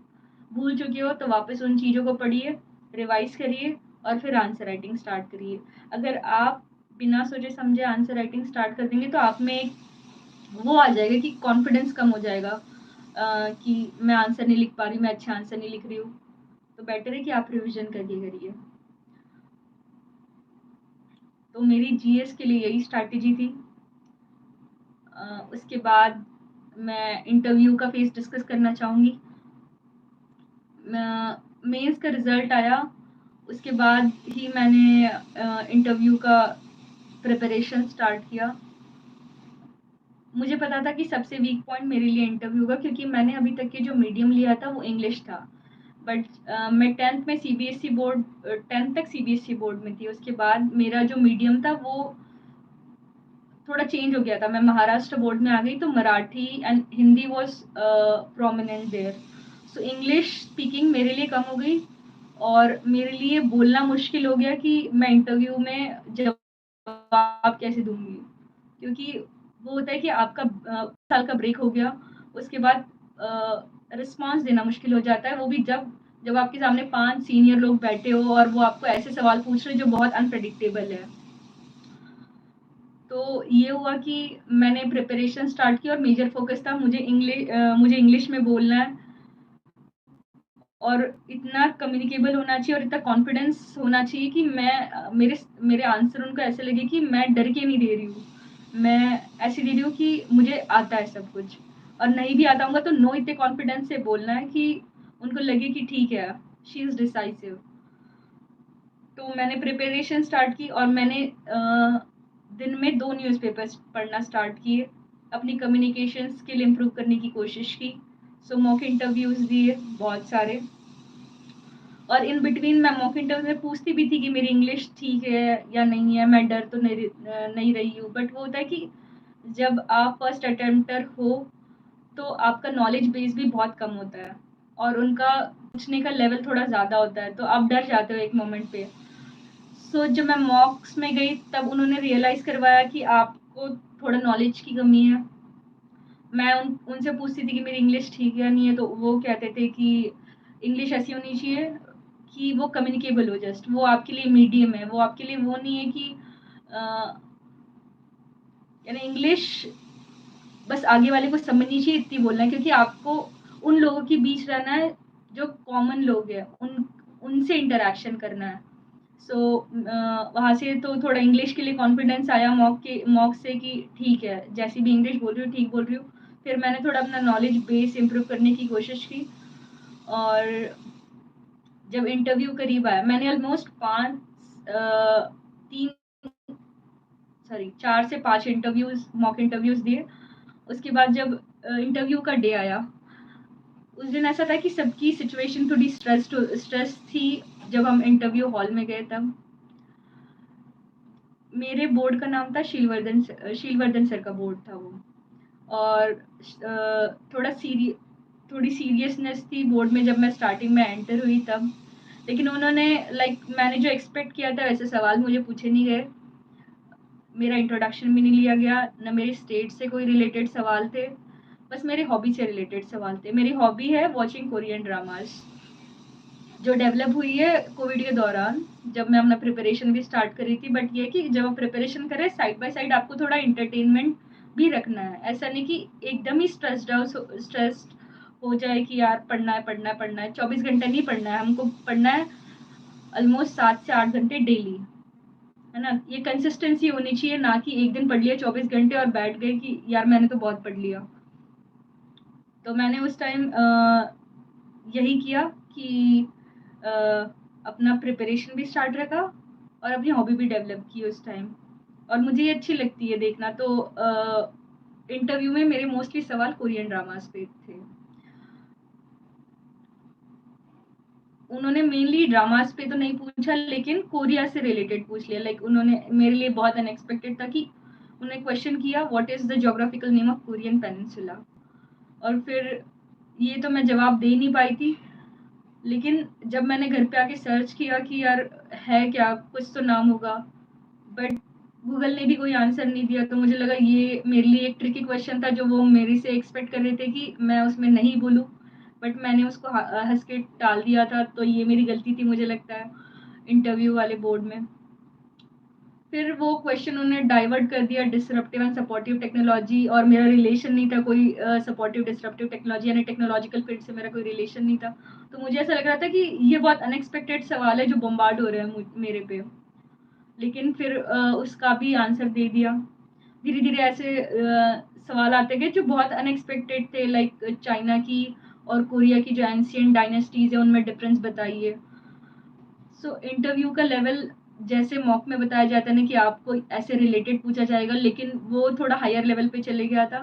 [SPEAKER 1] भूल चुके हो तो वापस उन चीज़ों को पढ़िए, रिवाइज करिए और फिर आंसर राइटिंग स्टार्ट करिए। अगर आप बिना सोचे समझे आंसर राइटिंग स्टार्ट कर देंगे तो आप में एक वो आ जाएगा कि कॉन्फिडेंस कम हो जाएगा। कि मैं आंसर नहीं लिख पा रही, मैं अच्छा आंसर नहीं लिख रही हूँ, तो बेटर है कि आप रिविज़न करके करिए। तो मेरी जीएस के लिए यही स्ट्रैटेजी थी। उसके बाद मैं इंटरव्यू का फ़ेज़ डिस्कस करना चाहूँगी। मेंस का रिज़ल्ट आया, उसके बाद ही मैंने इंटरव्यू का प्रिपरेशन स्टार्ट किया। मुझे पता था कि सबसे वीक पॉइंट मेरे लिए इंटरव्यू का, क्योंकि मैंने अभी तक के जो मीडियम लिया था वो इंग्लिश था। बट मैं 10th में सीबीएसई बोर्ड 10th तक सीबीएसई बोर्ड में थी। उसके बाद मेरा जो मीडियम था वो थोड़ा चेंज हो गया था। मैं महाराष्ट्र बोर्ड में आ गई, तो Marathi and Hindi was prominent there. So English speaking मेरे लिए कम हो गई और मेरे लिए बोलना मुश्किल हो गया कि मैं इंटरव्यू में जवाब कैसे दूँगी। क्योंकि वो होता है कि आपका साल का ब्रेक हो गया, उसके बाद रिस्पॉन्स देना मुश्किल हो जाता है, वो भी जब जब आपके सामने 5 सीनियर लोग बैठे हो और वो आपको ऐसे सवाल पूछ रहे हैं जो बहुत अनप्रेडिक्टेबल है। तो ये हुआ कि मैंने प्रिपरेशन स्टार्ट की और मेजर फ़ोकस था मुझे इंग्लिश में बोलना है और इतना कम्युनिकेबल होना चाहिए और इतना कॉन्फिडेंस होना चाहिए कि मेरे आंसर उनको ऐसे लगे कि मैं डर के नहीं दे रही हूँ। मैं ऐसे दे रही हूँ कि मुझे आता है सब कुछ, और नहीं भी आता होगा तो नो इतने कॉन्फिडेंस से बोलना है कि उनको लगे कि ठीक है, शी इज़ डिसाइसिव। तो मैंने प्रिपरेशन स्टार्ट की और मैंने दिन में 2 न्यूज़पेपर्स पढ़ना स्टार्ट किए, अपनी कम्युनिकेशन स्किल इम्प्रूव करने की कोशिश की। सो मॉक इंटरव्यूज़ दिए बहुत सारे, और इन बिटवीन मैं मॉक इंटरव्यू में पूछती भी थी कि मेरी इंग्लिश ठीक है या नहीं है, मैं डर तो नहीं रही हूँ। बट वो होता है कि जब आप फर्स्ट अटेम्प्टर हो, तो आपका नॉलेज बेस भी बहुत कम होता है और उनका पूछने का लेवल थोड़ा ज़्यादा होता है, तो आप डर जाते हो एक मोमेंट पे। सो जब मैं मॉक्स में गई तब उन्होंने रियलाइज़ करवाया कि आपको थोड़ा नॉलेज की कमी है। मैं उनसे पूछती थी कि मेरी इंग्लिश ठीक है या नहीं है, तो वो कहते थे कि इंग्लिश ऐसी होनी चाहिए कि वो कम्युनिकेबल हो, जस्ट वो आपके लिए मीडियम है, वो आपके लिए वो नहीं है कि अ, यानी इंग्लिश बस आगे वाले को समझनी चाहिए इतनी बोलना है, क्योंकि आपको उन लोगों के बीच रहना है जो कॉमन लोग हैं, उनसे इंटरेक्शन करना है। सो वहाँ से तो थोड़ा इंग्लिश के लिए कॉन्फिडेंस आया मॉक से कि ठीक है, जैसी भी इंग्लिश बोल रही हूँ ठीक बोल रही हूँ। फिर मैंने थोड़ा अपना नॉलेज बेस इम्प्रूव करने की कोशिश की, और जब इंटरव्यू करीब आया मैंने ऑलमोस्ट 4 से 5 इंटरव्यूज़ मॉक इंटरव्यूज़ दिए। उसके बाद जब इंटरव्यू का डे आया, उस दिन ऐसा था कि सबकी सिचुएशन थोड़ी स्ट्रेस थी। जब हम इंटरव्यू हॉल में गए तब मेरे बोर्ड का नाम था शीलवर्धन सर का बोर्ड था वो, और थोड़ी सीरियसनेस थी बोर्ड में जब मैं स्टार्टिंग में एंटर हुई तब। लेकिन उन्होंने मैंने जो एक्सपेक्ट किया था वैसे सवाल मुझे पूछे नहीं गए। मेरा इंट्रोडक्शन भी नहीं लिया गया, ना मेरी स्टेट से कोई रिलेटेड सवाल थे, बस मेरे हॉबी से रिलेटेड सवाल थे। मेरी हॉबी है वॉचिंग कोरियन ड्रामास, जो डेवलप हुई है कोविड के दौरान, जब मैं अपना प्रिपरेशन भी स्टार्ट कर रही थी। बट ये कि जब आप प्रिपरेशन करें साइड बाय साइड आपको थोड़ा एंटरटेनमेंट भी रखना है। ऐसा नहीं कि एकदम ही स्ट्रेस्ड हो जाए कि यार पढ़ना है पढ़ना है पढ़ना है, 24 घंटे नहीं पढ़ना है, हमको पढ़ना है ऑलमोस्ट 7 से 8 घंटे डेली, है ना। ये कंसिस्टेंसी होनी चाहिए, ना कि एक दिन पढ़ लिया 24 घंटे और बैठ गए कि यार मैंने तो बहुत पढ़ लिया। तो मैंने उस टाइम यही किया कि अ, अपना प्रिपरेशन भी स्टार्ट रखा और अपनी हॉबी भी डेवलप की उस टाइम, और मुझे ये अच्छी लगती है देखना। तो इंटरव्यू में मेरे मोस्टली सवाल कोरियन ड्रामास पे थे। उन्होंने मेनली ड्रामास पे तो नहीं पूछा, लेकिन कोरिया से रिलेटेड पूछ लिया। उन्होंने मेरे लिए बहुत अनएक्सपेक्टेड था कि उन्होंने क्वेश्चन किया what is the geographical name of Korean peninsula, और फिर ये तो मैं जवाब दे नहीं पाई थी। लेकिन जब मैंने घर पे आके सर्च किया कि यार है क्या, कुछ तो नाम होगा, बट गूगल ने भी कोई आंसर नहीं दिया, तो मुझे लगा ये मेरे लिए एक ट्रिकी क्वेश्चन था जो वो मेरे से एक्सपेक्ट कर रहे थे कि मैं उसमें नहीं बोलूँ। बट मैंने उसको हंस के टाल दिया था, तो ये मेरी गलती थी मुझे लगता है इंटरव्यू वाले बोर्ड में। फिर वो क्वेश्चन उन्होंने डाइवर्ट कर दिया डिसरप्टिव एंड सपोर्टिव टेक्नोलॉजी, और मेरा रिलेशन नहीं था कोई सपोर्टिव डिसरप्टिव टेक्नोलॉजी, यानी टेक्नोलॉजिकल फील्ड से मेरा कोई रिलेशन नहीं था। तो मुझे ऐसा लग रहा था कि ये बहुत अनएक्सपेक्टेड सवाल है जो बम्बार्ड हो रहे हैं मेरे पे। लेकिन फिर उसका भी आंसर दे दिया। धीरे-धीरे ऐसे सवाल आते गए जो बहुत अनएक्सपेक्टेड थे, लाइक चाइना की और कोरिया की जो एंशिएंट डायनेस्टीज़ है उनमें डिफरेंस बताइए। सो इंटरव्यू का लेवल जैसे मॉक में बताया जाता है ना कि आपको ऐसे रिलेटेड पूछा जाएगा, लेकिन वो थोड़ा हायर लेवल पे चले गया था।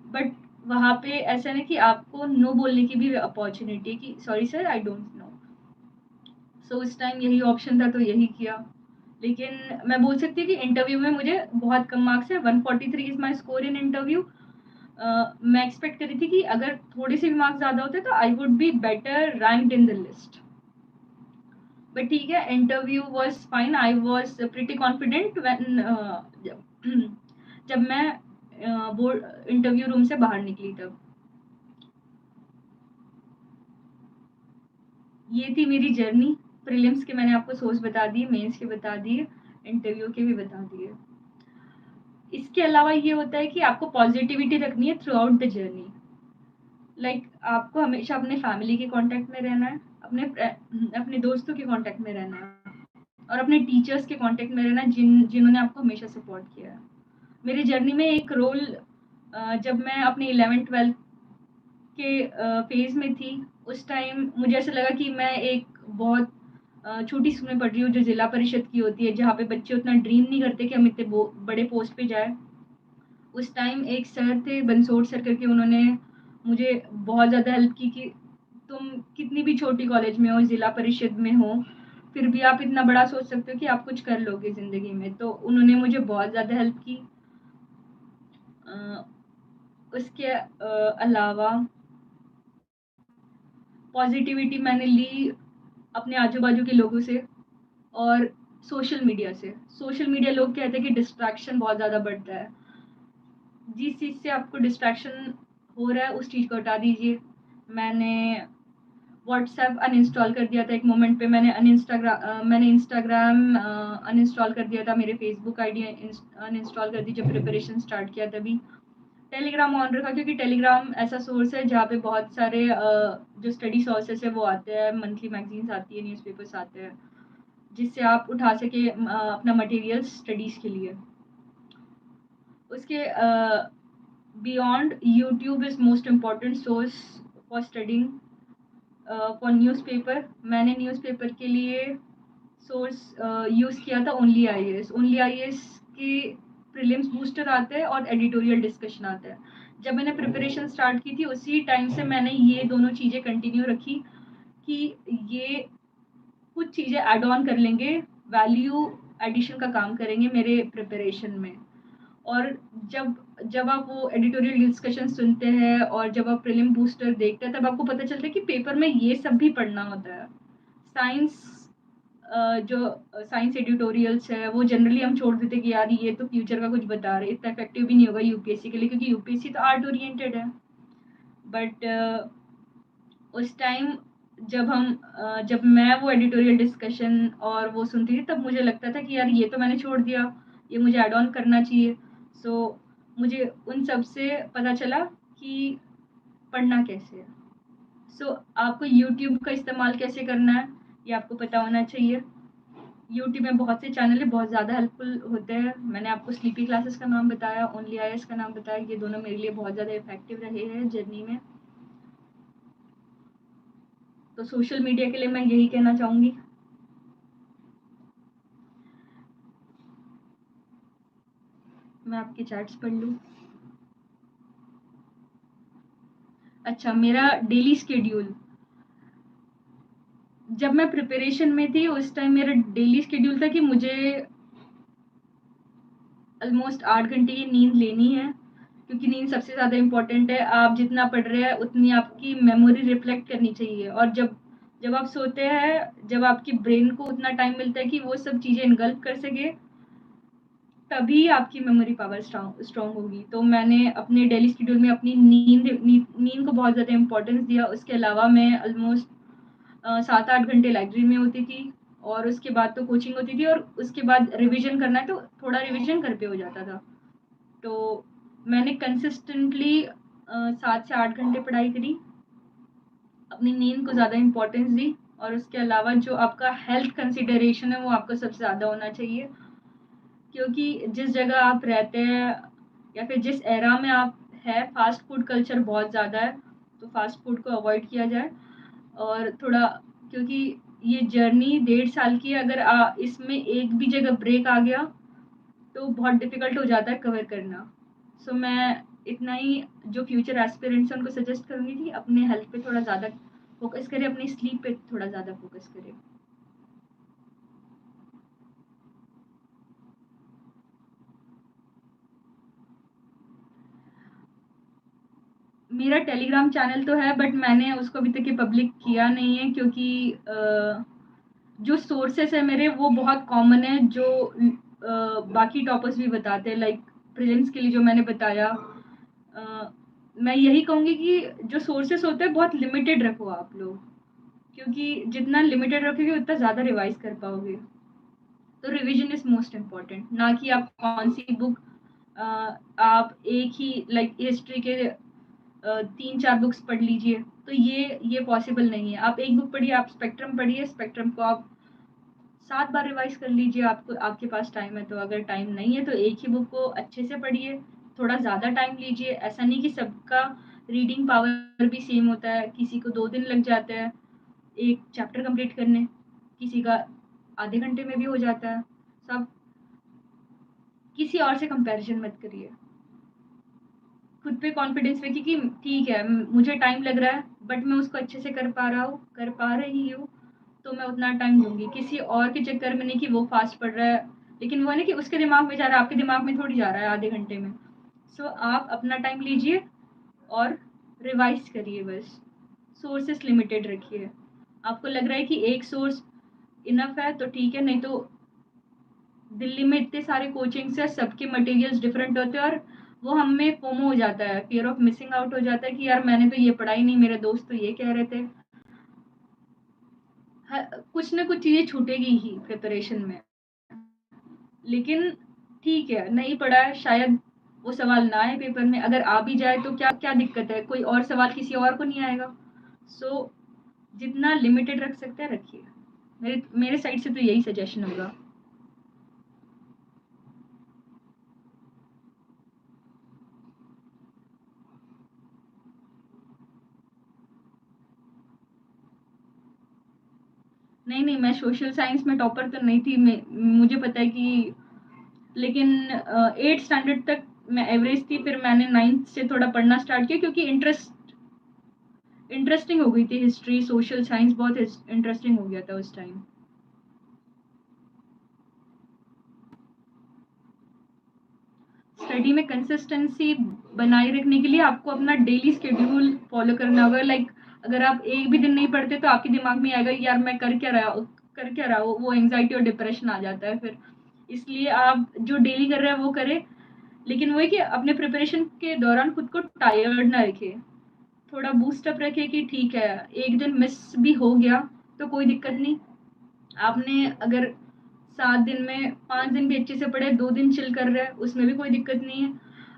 [SPEAKER 1] बट वहाँ पे ऐसा ना कि आपको नो बोलने की भी अपॉर्चुनिटी है कि sorry sir I don't know. So उस टाइम यही ऑप्शन था तो यही किया। लेकिन मैं बोल सकती हूँ कि इंटरव्यू में मुझे बहुत कम मार्क्स है, 143 is my score in interview. मैं एक्सपेक्ट कर रही थी कि अगर थोड़े से भी मार्क्स ज़्यादा होते तो I would be better ranked in the list. But ठीक है, interview was fine, I was pretty confident when जब मैं वो इंटरव्यू रूम से बाहर निकली तब। ये थी मेरी जर्नी। प्रीलिम्स के मैंने आपको सोर्स बता दिए, मेंस के बता दिए, इंटरव्यू के भी बता दिए। इसके अलावा ये होता है कि आपको पॉजिटिविटी रखनी है through out the journey. Like आपको हमेशा अपने फैमिली के कांटेक्ट में रहना है, अपने दोस्तों के कांटेक्ट में रहना है, और अपने टीचर्स के कांटेक्ट में रहना है जिन्होंने आपको हमेशा सपोर्ट किया है। मेरी जर्नी में एक रोल जब मैं अपने 11th-12th के फेज़ में थी, उस टाइम मुझे ऐसा लगा कि मैं एक बहुत छोटी स्कूल में पढ़ रही हूँ जो जिला परिषद की होती है, जहाँ पे बच्चे उतना ड्रीम नहीं करते कि हम इतने बड़े पोस्ट पे जाएँ। उस टाइम एक सर थे बंसोड़ सर करके, उन्होंने मुझे बहुत ज़्यादा हेल्प की कि तुम कितनी भी छोटी कॉलेज में हो, ज़िला परिषद में हो, फिर भी आप इतना बड़ा सोच सकते हो कि आप कुछ कर लोगे ज़िंदगी में। तो उन्होंने मुझे बहुत ज़्यादा हेल्प की। अ, उसके अलावा पॉज़िटिविटी मैंने ली अपने आजू-बाजू के लोगों से और सोशल मीडिया से। सोशल मीडिया लोग कहते हैं कि डिस्ट्रैक्शन बहुत ज़्यादा बढ़ता है। जिस चीज़ से आपको डिस्ट्रैक्शन हो रहा है, उस चीज़ को हटा दीजिए। मैंने व्हाट्सएप अनइंस्टॉल कर दिया था एक मोमेंट पे, मैंने इंस्टाग्राम अनइंस्टॉल कर दिया था, मेरे फेसबुक आईडी अनइंस्टॉल कर दी जब प्रिपरेशन स्टार्ट किया तभी। टेलीग्राम ऑन रखा क्योंकि टेलीग्राम ऐसा सोर्स है जहाँ पे बहुत सारे जो स्टडी सोर्सेस है वो आते हैं, मंथली मैगज़ीन्स आती है, न्यूज़पेपर्स आते हैं, जिससे आप उठा सकें अपना मटेरियल स्टडीज़ के लिए। उसके beyond YouTube is most important source for studying. For newspaper मैंने न्यूज़पेपर के लिए सोर्स यूज़ किया था ओनली आईएएस। ओनली आईएएस के प्रीलिम्स बूस्टर आते हैं और एडिटोरियल डिस्कशन आता है। जब मैंने प्रिपरेशन स्टार्ट की थी उसी टाइम से मैंने ये दोनों चीज़ें कंटिन्यू रखी कि ये कुछ चीज़ें ऐड ऑन कर लेंगे, वैल्यू एडिशन का काम करेंगे मेरे प्रिपरेशन में। और जब जब आप वो एडिटोरियल डिस्कशन सुनते हैं और जब आप प्रीलिम बूस्टर देखते हैं तब आपको पता चलता है कि पेपर में ये सब भी पढ़ना होता है। साइंस जो साइंस एडिटोरियल्स है वो जनरली हम छोड़ देते हैं कि यार ये तो फ्यूचर का कुछ बता रहे, इतना इफेक्टिव भी नहीं होगा यूपीएससी के लिए, क्योंकि यूपीएससी तो आर्ट ओरिएंटेड है। बट उस टाइम जब मैं वो एडिटोरियल डिस्कशन और वो सुनती थी तब मुझे लगता था कि यार ये तो मैंने छोड़ दिया, ये मुझे ऐड ऑन करना चाहिए। सो मुझे उन सब से पता चला कि पढ़ना कैसे है। सो आपको यूट्यूब का इस्तेमाल कैसे करना है ये आपको पता होना चाहिए। यूट्यूब में बहुत से चैनल है, बहुत ज़्यादा हेल्पफुल होते हैं। मैंने आपको स्लीपी क्लासेस का नाम बताया, ओनली आईएएस का नाम बताया, ये दोनों मेरे लिए बहुत ज़्यादा इफेक्टिव रहे हैं जर्नी में। तो सोशल मीडिया के लिए मैं यही कहना चाहूँगी। मैं आपके चैट्स पढ़ लूँ। अच्छा, मेरा डेली शेड्यूल, जब मैं प्रिपरेशन में थी उस टाइम मेरा डेली शेड्यूल था कि मुझे ऑलमोस्ट 8 घंटे की नींद लेनी है, क्योंकि नींद सबसे ज़्यादा इम्पोर्टेंट है। आप जितना पढ़ रहे हैं उतनी आपकी मेमोरी रिफ्लेक्ट करनी चाहिए, और जब जब आप सोते हैं, जब आपकी ब्रेन को उतना टाइम मिलता है कि वो सब चीज़ें इनगल्फ कर सके, तभी आपकी मेमोरी पावर स्ट्रॉन्ग होगी। तो मैंने अपने डेली शेड्यूल में अपनी नींद को बहुत ज़्यादा इम्पोर्टेंस दिया। उसके अलावा मैं ऑलमोस्ट 7-8 घंटे लाइब्रेरी में होती थी। और उसके बाद तो कोचिंग होती थी और उसके बाद रिवीजन करना है तो थोड़ा रिवीजन घर पे हो जाता था। तो मैंने कंसिस्टेंटली 7 से 8 घंटे पढ़ाई करी, अपनी नींद को ज़्यादा इम्पोर्टेंस दी और उसके अलावा जो आपका हेल्थ कंसिडरेशन है वो आपको सबसे ज़्यादा होना चाहिए। क्योंकि जिस जगह आप रहते हैं या फिर जिस एरा में आप है, फास्ट फूड कल्चर बहुत ज़्यादा है, तो फास्ट फूड को अवॉइड किया जाए। और थोड़ा, क्योंकि ये जर्नी 1.5 साल की है, अगर इसमें एक भी जगह ब्रेक आ गया तो बहुत डिफिकल्ट हो जाता है कवर करना। सो मैं इतना ही जो फ्यूचर एस्पिरेंट्स हैं उनको सजेस्ट करूँगी कि अपने हेल्थ पे थोड़ा ज़्यादा फोकस करें, अपनी स्लीप पे थोड़ा ज़्यादा फोकस करें। मेरा टेलीग्राम चैनल तो है बट मैंने उसको अभी तक ये पब्लिक किया नहीं है, क्योंकि जो सोर्सेस है मेरे वो बहुत कॉमन है, जो बाकी टॉपर्स भी बताते हैं, लाइक प्रीलिम्स के लिए जो मैंने बताया। मैं यही कहूँगी कि जो सोर्सेस होते हैं बहुत लिमिटेड रखो आप लोग, क्योंकि जितना लिमिटेड रखोगे उतना ज़्यादा रिवाइज कर पाओगे। तो रिवीजन इज मोस्ट इम्पॉर्टेंट, ना कि आप कौन सी बुक आप एक ही लाइक हिस्ट्री के 3-4 बुक्स पढ़ लीजिए, तो ये पॉसिबल नहीं है। आप एक बुक पढ़िए, आप स्पेक्ट्रम पढ़िए, स्पेक्ट्रम को आप 7 बार रिवाइज कर लीजिए, आपको आपके पास टाइम है तो। अगर टाइम नहीं है तो एक ही बुक को अच्छे से पढ़िए, थोड़ा ज़्यादा टाइम लीजिए। ऐसा नहीं कि सबका रीडिंग पावर भी सेम होता है, किसी को 2 दिन लग जाते हैं एक चैप्टर कंप्लीट करने, किसी का आधे घंटे में भी हो जाता है। सब किसी और से कंपैरिजन मत करिए, खुद पे कॉन्फिडेंस रखिए कि ठीक है, मुझे टाइम लग रहा है बट मैं उसको अच्छे से कर पा रहा हूँ, कर पा रही हूँ, तो मैं उतना टाइम दूंगी। किसी और के चक्कर में नहीं कि वो फास्ट पढ़ रहा है, लेकिन वो नहीं कि उसके दिमाग में जा रहा है, आपके दिमाग में थोड़ी जा रहा है आधे घंटे में। सो आप अपना टाइम लीजिए और रिवाइज करिए बस। सोर्सेस लिमिटेड रखिए। आपको लग रहा है कि एक सोर्स इनफ है तो ठीक है, नहीं तो दिल्ली में इतने सारे कोचिंग्स है, सबके मटेरियल्स डिफरेंट होते हैं और वो हमें फोमो हो जाता है, फियर ऑफ मिसिंग आउट हो जाता है कि यार मैंने तो ये पढ़ा ही नहीं, मेरे दोस्त तो ये कह रहे थे। कुछ ना कुछ चीज़ें छूटेगी ही प्रिपरेशन में, लेकिन ठीक है, नहीं पढ़ा है, शायद वो सवाल ना आए पेपर में, अगर आ भी जाए तो क्या क्या दिक्कत है, कोई और सवाल किसी और को नहीं आएगा। सो जितना लिमिटेड रख सकते हैं रखिए। मेरे मेरे साइड से तो यही सजेशन होगा। नहीं नहीं, मैं सोशल साइंस में टॉपर तो नहीं थी। मुझे पता है कि, लेकिन 8 स्टैंडर्ड तक मैं एवरेज थी, फिर मैंने 9th से थोड़ा पढ़ना स्टार्ट किया क्योंकि इंटरेस्टिंग हो गई थी। हिस्ट्री, सोशल साइंस बहुत इंटरेस्टिंग हो गया था उस टाइम। स्टडी में कंसिस्टेंसी बनाए रखने के लिए आपको अपना डेली शेड्यूल फॉलो करना होगा। लाइक अगर आप एक भी दिन नहीं पढ़ते तो आपके दिमाग में आएगा यार मैं कर क्या रहा हूँ, वो एंग्जाइटी और डिप्रेशन आ जाता है फिर। इसलिए आप जो डेली कर रहे हैं वो करें, लेकिन वो है कि अपने प्रिपरेशन के दौरान खुद को टायर्ड ना रखें। थोड़ा बूस्ट अप रखें कि ठीक है, एक दिन मिस भी हो गया तो कोई दिक्कत नहीं। आपने अगर 7 दिन में 5 दिन भी अच्छे से पढ़े, 2 दिन चिल कर रहे हैं, उसमें भी कोई दिक्कत नहीं है।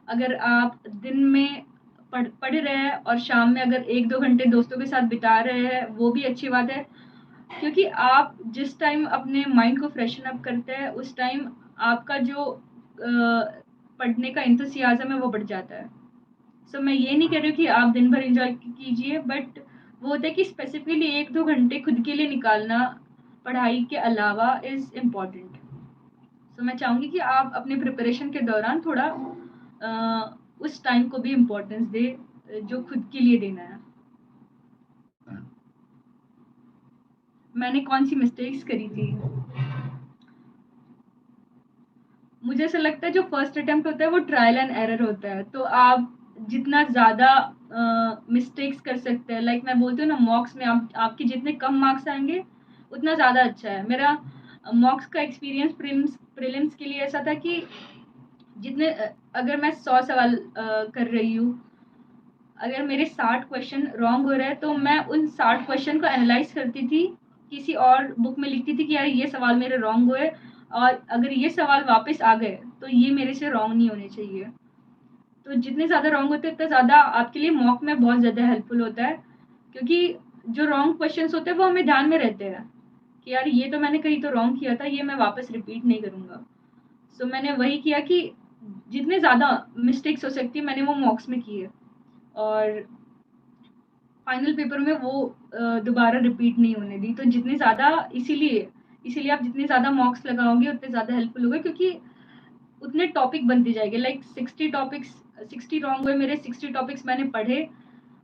[SPEAKER 1] अगर आप दिन में पढ़ रहे हैं और शाम में अगर 1-2 घंटे दोस्तों के साथ बिता रहे हैं, वो भी अच्छी बात है। क्योंकि आप जिस टाइम अपने माइंड को फ्रेशन अप करते हैं, उस टाइम आपका जो पढ़ने का एंथुसियाज़्म है वो बढ़ जाता है। सो मैं ये नहीं कह रही हूँ कि आप दिन भर एंजॉय कीजिए, बट वो होता है कि स्पेसिफिकली 1-2 घंटे खुद के लिए निकालना पढ़ाई के अलावा इज़ इम्पोर्टेंट। सो मैं चाहूँगी कि आप अपने प्रिपरेशन के दौरान थोड़ा उस टाइम को भी इम्पोर्टेंस दें जो खुद के लिए देना है। मैंने कौन सी मिस्टेक्स करी थी? मुझे ऐसा लगता है जो फर्स्ट अटेम्प्ट होता है वो ट्रायल एंड एरर होता है, तो आप जितना ज़्यादा मिस्टेक्स कर सकते हैं, लाइक मैं बोलती हूँ ना, मॉक्स में आपके जितने कम मार्क्स आएंगे उतना ज़्यादा अच्छा है। मेरा मॉक्स का एक्सपीरियंस प्रीलिम्स के लिए ऐसा था कि अगर मैं 100 सवाल कर रही हूँ, अगर मेरे 60 क्वेश्चन रॉन्ग हो रहे हैं तो मैं उन 60 क्वेश्चन को एनालाइज करती थी किसी और बुक में लिखती थी कि यार ये सवाल मेरे रॉन्ग हुए और अगर ये सवाल वापस आ गए तो ये मेरे से रॉन्ग नहीं होने चाहिए। तो जितने ज़्यादा रॉन्ग होते हैं उतना ज़्यादा आपके लिए मॉक में बहुत ज़्यादा हेल्पफुल होता है, क्योंकि जो रॉन्ग क्वेश्चंस होते हैं वो हमें ध्यान में रहते हैं कि यार ये तो मैंने कहीं तो रॉन्ग किया था, ये मैं वापस रिपीट नहीं करूँगा। सो मैंने वही किया कि जितने ज़्यादा मिस्टेक्स हो सकती है मैंने वो मॉक्स में किए और फाइनल पेपर में वो दोबारा रिपीट नहीं होने दी। तो जितने ज़्यादा इसीलिए आप जितने ज़्यादा मॉक्स लगाओगे उतने ज़्यादा हेल्पफुल होगा, क्योंकि उतने टॉपिक बनते जाएंगे। लाइक 60 टॉपिक्स, 60 रॉन्ग हुए मेरे, 60 टॉपिक्स मैंने पढ़े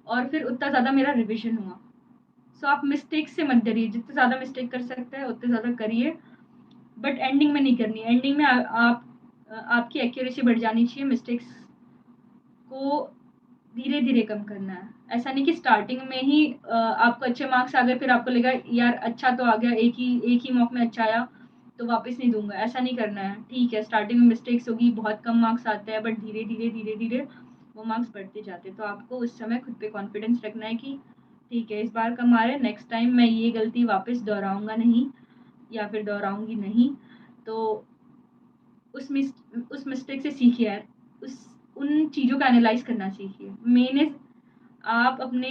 [SPEAKER 1] और फिर उतना ज़्यादा मेरा रिविजन हुआ। सो आप मिस्टेक से मत डरिए, जितने ज़्यादा मिस्टेक कर सकते हैं उतने ज़्यादा करिए, बट एंडिंग में नहीं करनी। एंडिंग में आपकी एक्यूरेसी बढ़ जानी चाहिए। मिस्टेक्स को धीरे धीरे कम करना है। ऐसा नहीं कि स्टार्टिंग में ही आपको अच्छे मार्क्स आ गए फिर आपको लगा यार अच्छा तो आ गया, एक ही मॉक में अच्छा आया तो वापस नहीं दूंगा। ऐसा नहीं करना है। ठीक है, स्टार्टिंग में मिस्टेक्स होगी, बहुत कम मार्क्स आते हैं, बट धीरे धीरे वो मार्क्स बढ़ते जाते हैं। तो आपको उस समय खुद पे कॉन्फिडेंस रखना है कि ठीक है, इस बार कम आ रहे हैं, नेक्स्ट टाइम मैं ये गलती वापस दोहराऊंगा नहीं या फिर दोहराऊंगी नहीं। तो उस मिस्टेक से सीखिए, उस उन चीज़ों का एनालाइज करना सीखिए। मेन इज आप अपने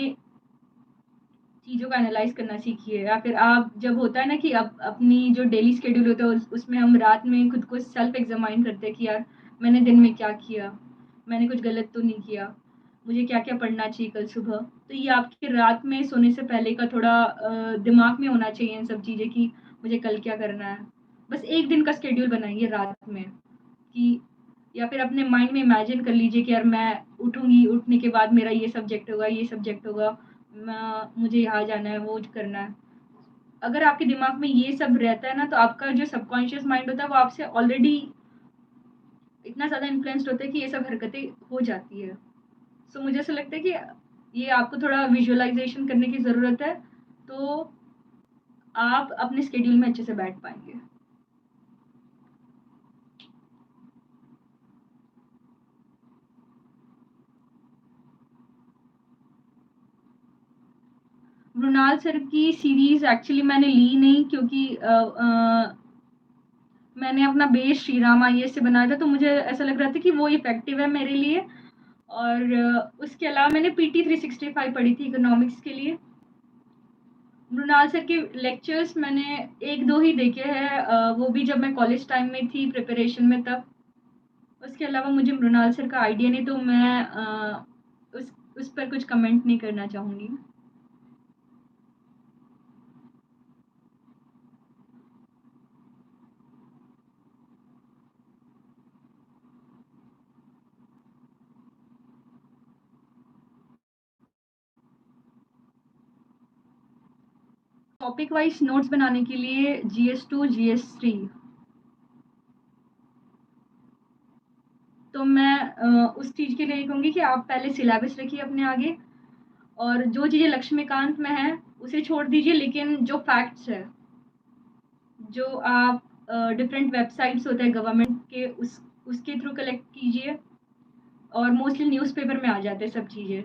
[SPEAKER 1] चीज़ों का एनालाइज करना सीखिए, या फिर आप जब होता है ना कि अब अपनी जो डेली शेड्यूल होता है उसमें हम रात में खुद को सेल्फ एग्जामाइन करते हैं कि यार मैंने दिन में क्या किया, मैंने कुछ गलत तो नहीं किया, मुझे क्या क्या पढ़ना चाहिए कल सुबह। तो ये आपके रात में सोने से पहले का थोड़ा दिमाग में होना चाहिए इन सब चीज़ें कि मुझे कल क्या करना है। बस एक दिन का शेड्यूल बनाइए रात में कि, या फिर अपने माइंड में इमेजिन कर लीजिए कि यार मैं उठूंगी, उठने के बाद मेरा ये सब्जेक्ट होगा, ये सब्जेक्ट होगा, मुझे यहाँ जाना है, वो करना है। अगर आपके दिमाग में ये सब रहता है ना, तो आपका जो सबकॉन्शियस माइंड होता है वो आपसे ऑलरेडी इतना ज़्यादा इन्फ्लुएंस्ड होता है कि ये सब हरकतें हो जाती है। सो मुझे ऐसा लगता है कि ये आपको थोड़ा विजुअलाइजेशन करने की ज़रूरत है, तो आप अपने स्केड्यूल में अच्छे से बैठ पाएंगे। मृणाल सर की सीरीज एक्चुअली मैंने ली नहीं, क्योंकि मैंने अपना बेस श्री राम आईएएस से बनाया था, तो मुझे ऐसा लग रहा था कि वो इफेक्टिव है मेरे लिए। और उसके अलावा मैंने पीटी 365 पढ़ी थी इकोनॉमिक्स के लिए। मृणाल सर के लेक्चर्स मैंने एक दो ही देखे हैं, वो भी जब मैं कॉलेज टाइम में थी प्रिपरेशन में तब। उसके अलावा मुझे मृणाल सर का आइडिया नहीं, तो मैं उस पर कुछ कमेंट नहीं करना चाहूँगी। टॉपिक वाइज नोट्स बनाने के लिए GS2 GS3, तो मैं उस चीज़ के लिए कहूँगी कि आप पहले सिलेबस रखिए अपने आगे, और जो चीज़ें लक्ष्मीकांत में है उसे छोड़ दीजिए, लेकिन जो फैक्ट्स है, जो आप डिफरेंट वेबसाइट्स होते हैं गवर्नमेंट के, उसके थ्रू कलेक्ट कीजिए, और मोस्टली न्यूज़पेपर में आ जाते हैं सब चीज़ें।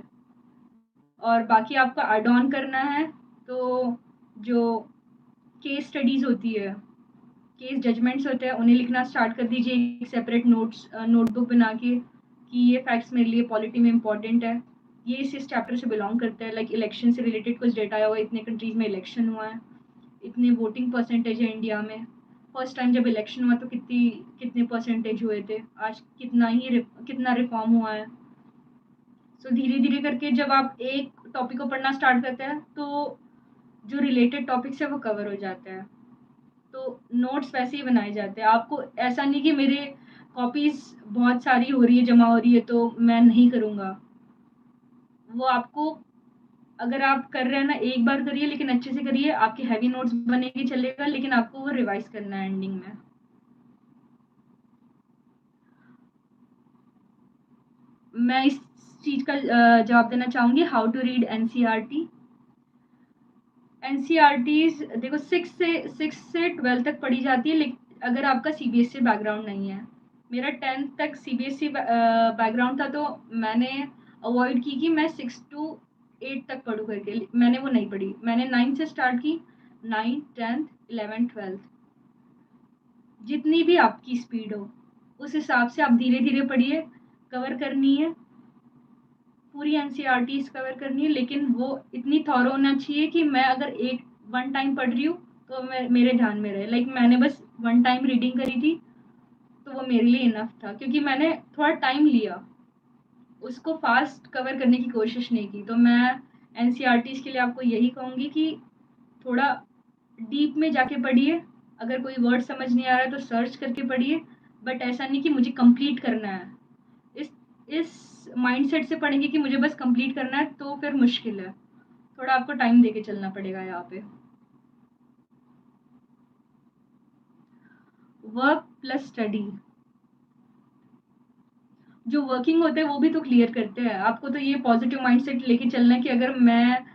[SPEAKER 1] और बाकी आपको ऐड ऑन करना है, तो जो केस स्टडीज़ होती है, केस जजमेंट्स होते हैं, उन्हें लिखना स्टार्ट कर दीजिए एक सेपरेट नोटबुक बना के कि ये फैक्ट्स मेरे लिए पॉलिटी में इंपॉर्टेंट है, ये इस चैप्टर से बिलोंग करता है। लाइक इलेक्शन से रिलेटेड कुछ डेटा आया हुआ, इतने कंट्रीज में इलेक्शन हुआ है, इतने वोटिंग परसेंटेज है इंडिया में, फर्स्ट टाइम जब इलेक्शन हुआ तो कितने परसेंटेज हुए थे, आज कितना रिफॉर्म हुआ है। सो धीरे धीरे करके जब आप एक टॉपिक को पढ़ना स्टार्ट करते हैं तो जो रिलेटेड टॉपिक्स है वो कवर हो जाते हैं। तो नोट्स वैसे ही बनाए जाते हैं। आपको ऐसा नहीं कि मेरे कॉपीज बहुत सारी हो रही है, जमा हो रही है, तो मैं नहीं करूँगा। वो आपको, अगर आप कर रहे हैं ना, एक बार करिए लेकिन अच्छे से करिए, आपके हैवी नोट्स बनेंगे चलेगा, लेकिन आपको वो रिवाइज करना है एंडिंग में। मैं इस चीज़ का जवाब देना चाहूँगी, how to read NCERT. NCERTs देखो 6 से 12 तक पढ़ी जाती है, लेकिन अगर आपका सीबीएसई बैकग्राउंड नहीं है, मेरा 10th तक सीबीएसई बैकग्राउंड था, तो मैंने अवॉइड की कि मैं 6 to 8 तक पढ़ूँ करके, मैंने वो नहीं पढ़ी। मैंने 9 से स्टार्ट की, 9th 10th 11th 12th, जितनी भी आपकी स्पीड हो उस हिसाब से आप धीरे धीरे पढ़िए। कवर करनी है, पूरी एनसीईआरटीज कवर करनी है, लेकिन वो इतनी थॉरो होना चाहिए कि मैं अगर एक वन टाइम पढ़ रही हूँ तो मेरे ध्यान में रहे। लाइक मैंने बस वन टाइम रीडिंग करी थी तो वो मेरे लिए इनफ था, क्योंकि मैंने थोड़ा टाइम लिया, उसको फास्ट कवर करने की कोशिश नहीं की। तो मैं एनसीईआरटीज के लिए आपको यही कहूँगी कि थोड़ा डीप में जाके पढ़िए। अगर कोई वर्ड समझ नहीं आ रहा है तो सर्च करके पढ़िए, बट ऐसा नहीं कि मुझे कंप्लीट करना है। इस इस माइंडसेट से पढ़ेंगे कि मुझे बस कंप्लीट करना है तो फिर मुश्किल है। थोड़ा आपको टाइम देके चलना पड़ेगा यहाँ पे। वर्क प्लस स्टडी, जो वर्किंग होते हैं वो भी तो क्लियर करते हैं। आपको तो ये पॉजिटिव माइंडसेट लेके चलना है कि अगर मैं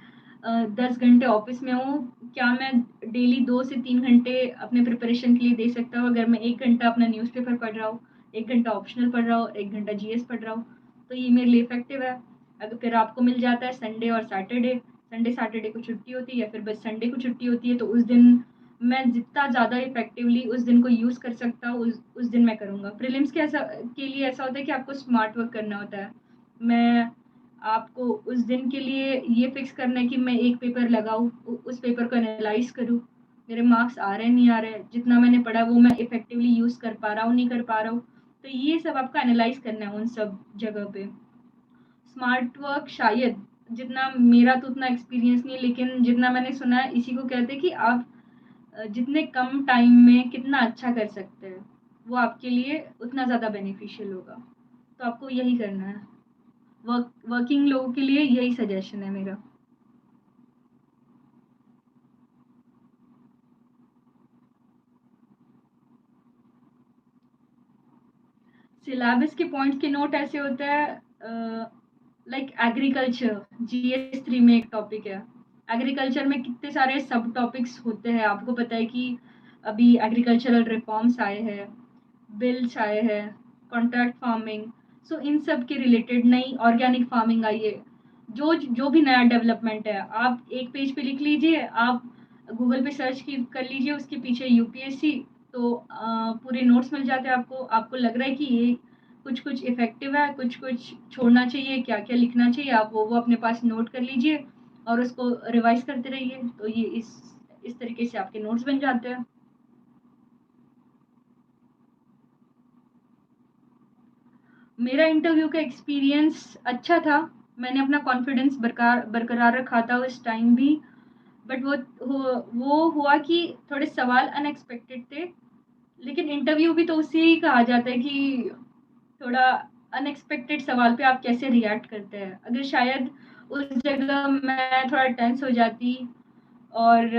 [SPEAKER 1] 10 घंटे ऑफिस में हूँ, क्या मैं डेली 2 से 3 घंटे अपने प्रिपरेशन के लिए दे सकता हूँ? अगर मैं 1 घंटा अपना न्यूज़पेपर पढ़ रहा हूँ, 1 घंटा ऑप्शनल पढ़ रहा हूँ, 1 घंटा जीएस पढ़ रहा हूँ, तो ये मेरे लिए इफेक्टिव है। अगर फिर आपको मिल जाता है संडे और सैटरडे, संडे सैटरडे को छुट्टी होती है या फिर बस संडे को छुट्टी होती है, तो उस दिन मैं जितना ज़्यादा इफेक्टिवली उस दिन को यूज़ कर सकता हूँ उस दिन मैं करूँगा। प्रीलिम्स के लिए ऐसा होता है कि आपको स्मार्ट वर्क करना होता है। मैं आपको उस दिन के लिए ये फिक्स करना है कि मैं एक पेपर लगाऊँ, उस पेपर को एनालाइज करूँ, मेरे मार्क्स आ रहे हैं नहीं आ रहे, जितना मैंने पढ़ा वो मैं इफेक्टिवली यूज़ कर पा रहा हूँ नहीं कर पा रहा हूँ। तो ये सब आपका एनालाइज करना है उन सब जगह पे। स्मार्ट वर्क शायद, जितना मेरा तो उतना एक्सपीरियंस नहीं है, लेकिन जितना मैंने सुना है इसी को कहते हैं कि आप जितने कम टाइम में कितना अच्छा कर सकते हैं, वो आपके लिए उतना ज़्यादा बेनिफिशियल होगा। तो आपको यही करना है। वर्किंग लोगों के लिए यही सजेशन है मेरा। सिलेबस के पॉइंट्स के नोट ऐसे होता है, लाइक एग्रीकल्चर, जीएस 3 में एक टॉपिक है। एग्रीकल्चर में कितने सारे सब टॉपिक्स होते हैं, आपको पता है कि अभी एग्रीकल्चरल रिफॉर्म्स आए हैं, बिल्स आए हैं, कॉन्ट्रैक्ट फार्मिंग, सो इन सब के रिलेटेड नई ऑर्गेनिक फार्मिंग आई है। जो जो भी नया डेवलपमेंट है आप एक पेज पे लिख लीजिए, आप गूगल पे सर्च की कर लीजिए उसके पीछे यूपीएससी, तो पूरे नोट्स मिल जाते हैं आपको। आपको लग रहा है कि ये कुछ कुछ इफेक्टिव है, कुछ कुछ छोड़ना चाहिए, क्या क्या लिखना चाहिए, आप वो अपने पास नोट कर लीजिए और उसको रिवाइज करते रहिए। तो ये इस तरीके से आपके नोट्स बन जाते हैं। मेरा इंटरव्यू का एक्सपीरियंस अच्छा था। मैंने अपना कॉन्फिडेंस बरकरार रखा था उस टाइम भी, बट वो हुआ कि थोड़े सवाल अनएक्सपेक्टेड थे। लेकिन इंटरव्यू भी तो उसी ही कहा जाता है कि थोड़ा अनएक्सपेक्टेड सवाल पे आप कैसे रिएक्ट करते हैं। अगर शायद उस जगह मैं थोड़ा टेंस हो जाती और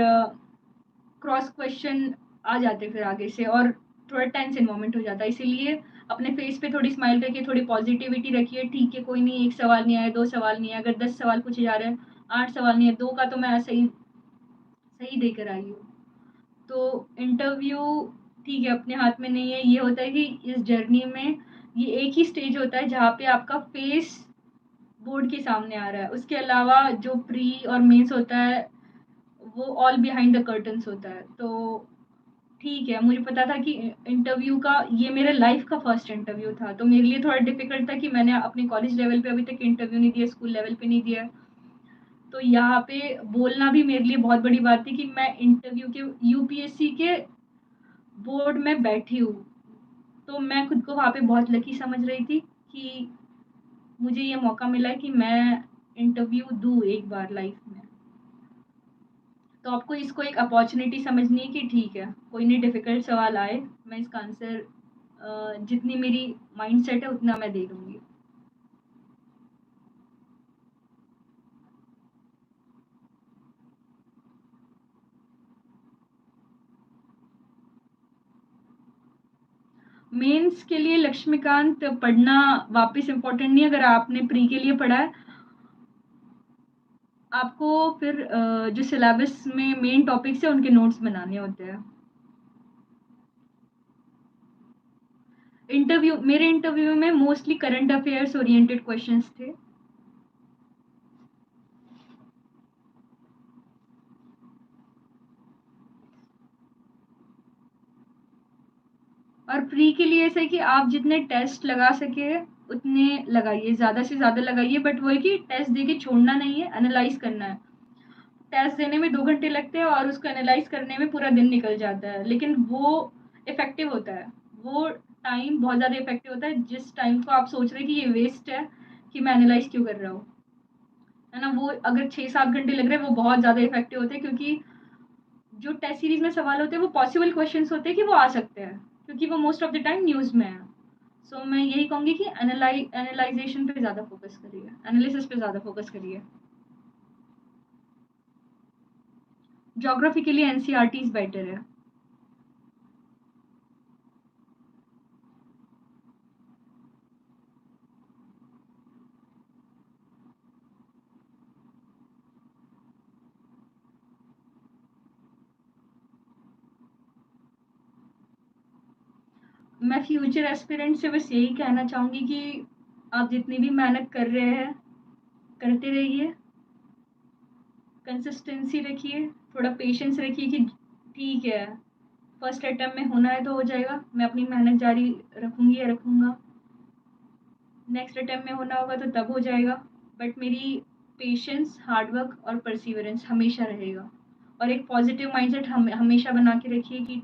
[SPEAKER 1] क्रॉस क्वेश्चन आ जाते फिर आगे से, और थोड़ा टेंस इन्वायरमेंट हो जाता है। इसीलिए अपने फेस पे थोड़ी स्माइल करके थोड़ी पॉजिटिविटी रखिए। ठीक है, कोई नहीं, एक सवाल नहीं आया, दो सवाल नहीं आया, अगर 10 सवाल पूछे जा रहे हैं, 8 सवाल नहीं है, दो का तो मैं सही सही देकर आई हूँ। तो इंटरव्यू ठीक है, अपने हाथ में नहीं है। ये होता है कि इस जर्नी में ये एक ही स्टेज होता है जहाँ पे आपका फेस बोर्ड के सामने आ रहा है। उसके अलावा जो प्री और मेंस होता है वो ऑल बिहाइंड द कर्टन्स होता है। तो ठीक है, मुझे पता था कि इंटरव्यू का ये मेरे लाइफ का फर्स्ट इंटरव्यू था, तो मेरे लिए थोड़ा डिफिकल्ट था कि मैंने अपने कॉलेज लेवल पे अभी तक इंटरव्यू नहीं दिया, स्कूल लेवल पे नहीं दिया। तो यहाँ पे बोलना भी मेरे लिए बहुत बड़ी बात थी कि मैं इंटरव्यू के यूपीएससी के बोर्ड में बैठी हूँ। तो मैं खुद को वहाँ पे बहुत लकी समझ रही थी कि मुझे ये मौका मिला है कि मैं इंटरव्यू दूँ एक बार लाइफ में। तो आपको इसको एक अपॉर्चुनिटी समझनी है कि ठीक है, कोई नहीं, डिफिकल्ट सवाल आए, मैं इसका आंसर जितनी मेरी माइंड सेट है उतना मैं दे दूँगी। मेंस के लिए लक्ष्मीकांत पढ़ना वापस इम्पोर्टेंट नहीं है। अगर आपने प्री के लिए पढ़ा है, आपको फिर जो सिलेबस में मेन टॉपिक्स है उनके नोट्स बनाने होते हैं। मेरे इंटरव्यू में mostly current affairs oriented questions थे। और प्री के लिए ऐसा है कि आप जितने टेस्ट लगा सके उतने लगाइए, ज़्यादा से ज़्यादा लगाइए, बट वो है कि टेस्ट दे के छोड़ना नहीं है, एनालाइज़ करना है। टेस्ट देने में 2 घंटे लगते हैं और उसको एनालाइज़ करने में पूरा दिन निकल जाता है, लेकिन वो इफ़ेक्टिव होता है। वो टाइम बहुत ज़्यादा इफ़ेक्टिव होता है, जिस टाइम को आप सोच रहे हैं कि ये वेस्ट है, कि मैं एनालाइज़ क्यों कर रहा हूँ, है ना? वो अगर 6-7 घंटे लग रहे हैं, वो बहुत ज़्यादा इफ़ेक्टिव होते हैं, क्योंकि जो टेस्ट सीरीज़ में सवाल होते हैं, वो पॉसिबल क्वेश्चंस होते हैं कि वो आ सकते हैं, क्योंकि वो most of the time news में है। सो मैं यही कहूँगी कि एनालाइज़ेशन पे ज़्यादा फ़ोकस करिए, एनालिसिस पे ज़्यादा फ़ोकस करिए। ज्योग्राफी के लिए एनसीईआरटीज़ बेटर है। मैं फ्यूचर एस्पिरेंट से बस यही कहना चाहूँगी कि आप जितनी भी मेहनत कर रहे हैं, करते रहिए, कंसिस्टेंसी रखिए, थोड़ा पेशेंस रखिए कि ठीक है, फर्स्ट अटेम्प्ट में होना है तो हो जाएगा, मैं अपनी मेहनत जारी रखूँगी या रखूँगा। नेक्स्ट अटेम्प्ट में होना होगा तो तब हो जाएगा, बट मेरी पेशेंस, हार्ड वर्क और परसिवरेंस हमेशा रहेगा। और एक पॉजिटिव माइंडसेट हमेशा बना के रखिए कि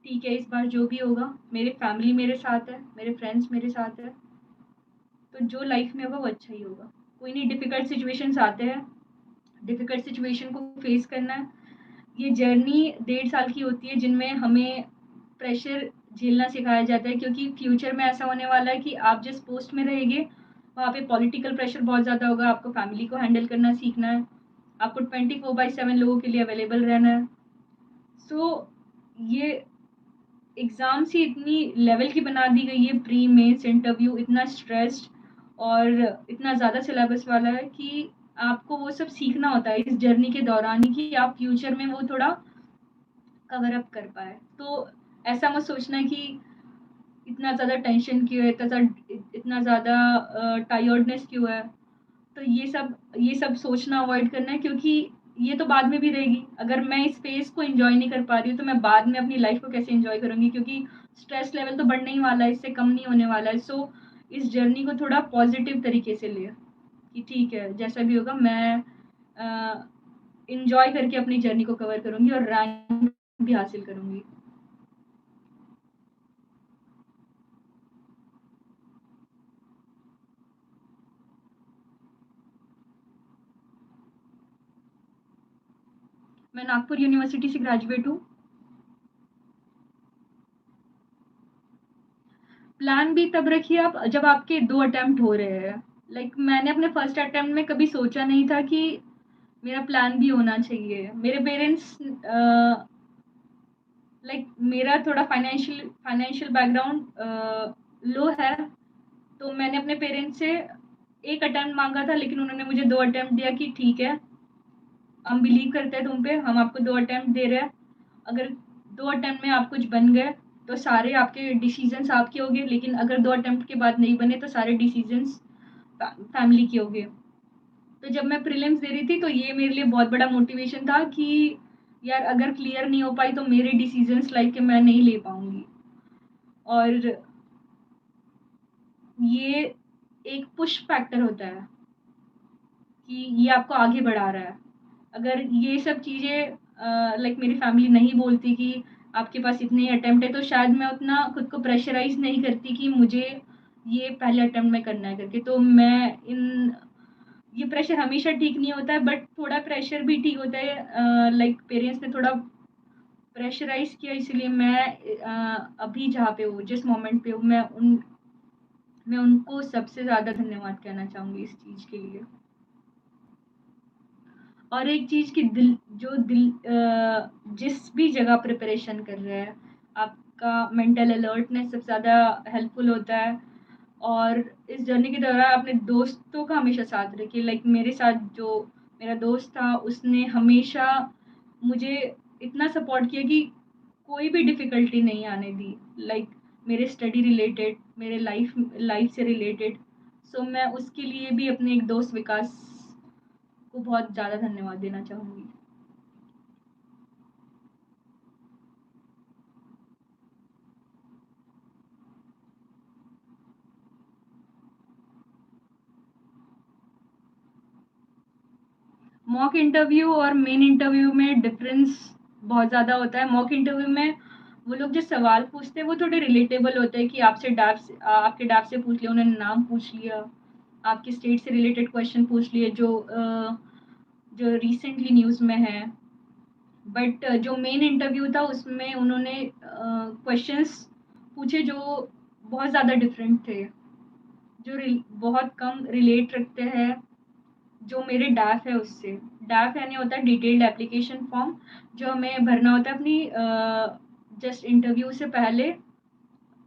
[SPEAKER 1] ठीक है, इस बार जो भी होगा, मेरी फैमिली मेरे साथ है, मेरे फ्रेंड्स मेरे साथ है, तो जो लाइफ में होगा वो अच्छा ही होगा। कोई नहीं, डिफ़िकल्ट सिचुएशंस आते हैं, डिफ़िकल्ट सिचुएशन को फेस करना है। ये जर्नी 1.5 साल की होती है, जिनमें हमें प्रेशर झेलना सिखाया जाता है, क्योंकि फ्यूचर में ऐसा होने वाला है कि आप जिस पोस्ट में रहेंगे, वहाँ पे पॉलिटिकल प्रेशर बहुत ज़्यादा होगा, आपको फैमिली को हैंडल करना सीखना है, आपको 24/7 लोगों के लिए अवेलेबल रहना है। सो ये एग्ज़ाम्स ही इतनी लेवल की बना दी गई है, प्री मेंस इंटरव्यू इतना स्ट्रेस्ड और इतना ज़्यादा सिलेबस वाला है कि आपको वो सब सीखना होता है इस जर्नी के दौरान ही, कि आप फ्यूचर में वो थोड़ा कवर अप कर पाए। तो ऐसा मत सोचना कि इतना ज़्यादा टेंशन क्यों है, इतना ज़्यादा टायर्डनेस क्यों है। तो ये सब सोचना अवॉइड करना है, क्योंकि ये तो बाद में भी रहेगी। अगर मैं इस फेज़ को एन्जॉय नहीं कर पा रही हूँ, तो मैं बाद में अपनी लाइफ़ को कैसे एन्जॉय करूँगी? क्योंकि स्ट्रेस लेवल तो बढ़ने ही वाला है, इससे कम नहीं होने वाला है। सो इस जर्नी को थोड़ा पॉज़िटिव तरीके से लें कि ठीक है, जैसा भी होगा मैं एन्जॉय करके अपनी जर्नी को कवर करूँगी और रैंक भी हासिल करूँगी। मैं नागपुर यूनिवर्सिटी से ग्रेजुएट हूँ। प्लान भी तब रखिए आप जब आपके 2 अटेम्प्ट हो रहे हैं। लाइक मैंने अपने फर्स्ट अटेम्प्ट में कभी सोचा नहीं था कि मेरा प्लान भी होना चाहिए। मेरे पेरेंट्स लाइक मेरा थोड़ा फाइनेंशियल बैकग्राउंड लो है, तो मैंने अपने पेरेंट्स से 1 अटेम्प्ट माँगा था, लेकिन उन्होंने मुझे 2 अटेम्प्ट दिया कि ठीक है, हम बिलीव करते हैं तुम पे, हम आपको 2 अटेम्प्ट दे रहे हैं। अगर 2 अटेम्प्ट में आप कुछ बन गए, तो सारे आपके डिसीज़न्स आपके होंगे, लेकिन अगर 2 अटेम्प्ट के बाद नहीं बने, तो सारे डिसीज़न्स फैमिली के होंगे। तो जब मैं प्रीलिम्स दे रही थी, तो ये मेरे लिए बहुत बड़ा मोटिवेशन था कि यार अगर क्लियर नहीं हो पाई, तो मेरे डिसीज़न्स लाइफ के मैं नहीं ले पाऊँगी। और ये एक पुश फैक्टर होता है कि ये आपको आगे बढ़ा रहा है। अगर ये सब चीज़ें लाइक मेरी फैमिली नहीं बोलती कि आपके पास इतने अटेम्प्ट है, तो शायद मैं उतना खुद को प्रेशराइज़ नहीं करती कि मुझे ये पहले अटेम्प्ट में करना है करके। तो मैं इन ये प्रेशर हमेशा ठीक नहीं होता है, बट थोड़ा प्रेशर भी ठीक होता है। लाइक पेरेंट्स ने थोड़ा प्रेशराइज़ किया, इसलिए मैं अभी जहाँ पे हूँ, जिस मोमेंट पे हूँ, मैं उनको सबसे ज़्यादा धन्यवाद कहना चाहूँगी इस चीज़ के लिए। और एक चीज़ कि जिस भी जगह प्रिपरेशन कर रहे हैं, आपका मेंटल अलर्टनेस सबसे ज़्यादा हेल्पफुल होता है। और इस जर्नी के दौरान अपने दोस्तों का हमेशा साथ रखिए। लाइक मेरे साथ जो मेरा दोस्त था, उसने हमेशा मुझे इतना सपोर्ट किया कि कोई भी डिफ़िकल्टी नहीं आने दी। लाइक मेरे स्टडी रिलेटेड, मेरे लाइफ़ लाइफ़ से रिलेटेड। सो मैं उसके लिए भी अपने एक दोस्त विकास को बहुत ज़्यादा धन्यवाद देना चाहूँगी। मॉक इंटरव्यू और मेन इंटरव्यू में डिफरेंस बहुत ज़्यादा होता है। मॉक इंटरव्यू में वो लोग जो सवाल पूछते हैं वो थोड़े रिलेटेबल होते हैं कि आपके डैब से पूछ लिया, उन्होंने नाम पूछ लिया, आपके स्टेट से रिलेटेड क्वेश्चन पूछ लिए जो रिसेंटली न्यूज़ में है। बट जो मेन इंटरव्यू था उसमें उन्होंने क्वेश्चंस पूछे जो बहुत ज़्यादा डिफरेंट थे, बहुत कम रिलेट रखते हैं जो मेरे डैफ है उससे। डैफ यानी होता है डिटेल्ड एप्लीकेशन फॉर्म, जो हमें भरना होता है अपनी जस्ट इंटरव्यू से पहले,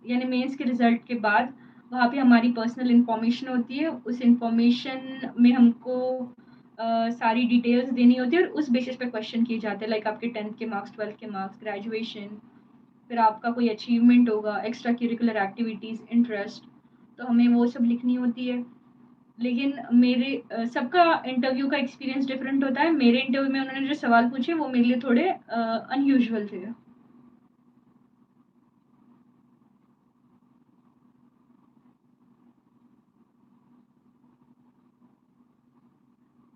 [SPEAKER 1] यानी मेंस के रिजल्ट के बाद। वहाँ पे हमारी पर्सनल इंफॉर्मेशन होती है, उस इंफॉर्मेशन में हमको सारी डिटेल्स देनी होती है और उस बेसिस पे क्वेश्चन किए जाते हैं, लाइक आपके 10th के मार्क्स, 12th के मार्क्स, ग्रेजुएशन, फिर आपका कोई अचीवमेंट होगा, एक्स्ट्रा करिकुलर एक्टिविटीज़, इंटरेस्ट, तो हमें वो सब लिखनी होती है। लेकिन सबका इंटरव्यू का एक्सपीरियंस डिफरेंट होता है। मेरे इंटरव्यू में उन्होंने जो सवाल पूछे वो मेरे लिए थोड़े अनयूजुअल थे।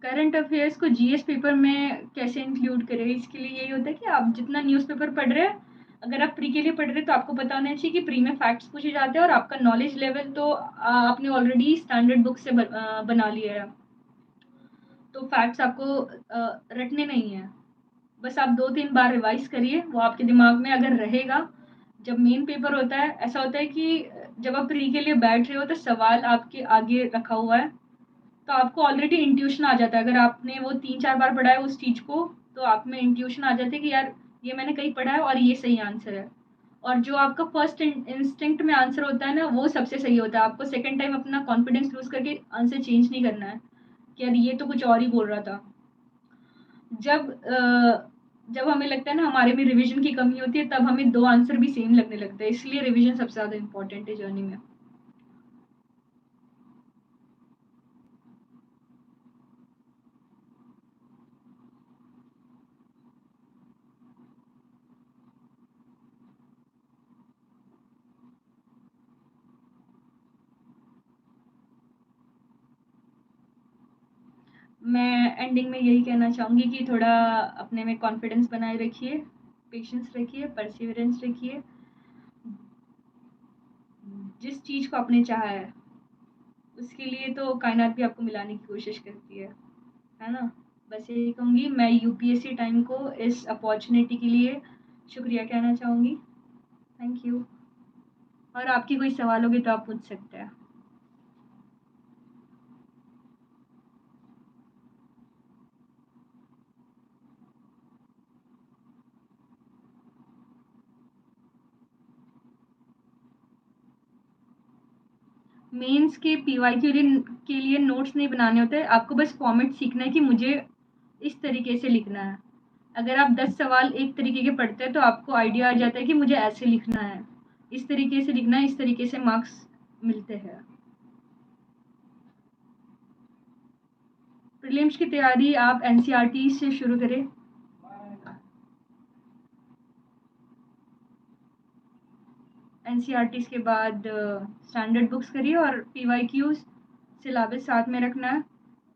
[SPEAKER 1] करंट अफेयर्स को जीएस पेपर में कैसे इंक्लूड करें, इसके लिए यही होता है कि आप जितना न्यूज़पेपर पढ़ रहे हैं, अगर आप प्री के लिए पढ़ रहे हैं तो आपको पता होना चाहिए कि प्री में फैक्ट्स पूछे जाते हैं और आपका नॉलेज लेवल तो आपने ऑलरेडी स्टैंडर्ड बुक से बना लिया है, तो फैक्ट्स आपको रटने नहीं है। बस आप 2-3 बार रिवाइज़ करिए, वो आपके दिमाग में अगर रहेगा। जब मेन पेपर होता है, ऐसा होता है कि जब आप प्री के लिए बैठ रहे हो तो सवाल आपके आगे रखा हुआ है, तो आपको ऑलरेडी इंट्यूशन आ जाता है। अगर आपने वो 3-4 बार पढ़ा है उस चीज़ को, तो आप में इंट्यूशन आ जाता है कि यार ये मैंने कहीं पढ़ा है और ये सही आंसर है। और जो आपका फर्स्ट इंस्टिंक्ट में आंसर होता है ना, वो सबसे सही होता है। आपको सेकंड टाइम अपना कॉन्फिडेंस लूज़ करके आंसर चेंज नहीं करना है कि यार ये तो कुछ और ही बोल रहा था। जब जब हमें लगता है ना हमारे में रिवीजन की कमी होती है, तब हमें 2 आंसर भी सेम लगने लगता है। इसलिए रिवीजन सबसे ज़्यादा इम्पोर्टेंट है जर्नी में। मैं एंडिंग में यही कहना चाहूँगी कि थोड़ा अपने में कॉन्फिडेंस बनाए रखिए, पेशेंस रखिए, परसिवरेंस रखिए। जिस चीज़ को आपने चाहा है, उसके लिए तो कायनात भी आपको मिलाने की कोशिश करती है ना? बस यही कहूँगी। मैं यूपीएससी टाइम को इस अपॉर्च्युनिटी के लिए शुक्रिया कहना चाहूँगी। Thank you. और आपकी कोई सवाल होगे तो आप पूछ सकते हैं। मेंस के पीवाई के लिए नोट्स नहीं बनाने होते, आपको बस फॉर्मेट सीखना है कि मुझे इस तरीके से लिखना है। अगर आप 10 सवाल एक तरीके के पढ़ते हैं तो आपको आइडिया आ जाता है कि मुझे ऐसे लिखना है, इस तरीके से लिखना है, इस तरीके से मार्क्स मिलते हैं। प्रीलिम्स की तैयारी आप एनसीईआरटी से शुरू करें। एनसीईआरटी के बाद स्टैंडर्ड बुक्स करिए और पीवाईक्यूज सिलेबस साथ में रखना है।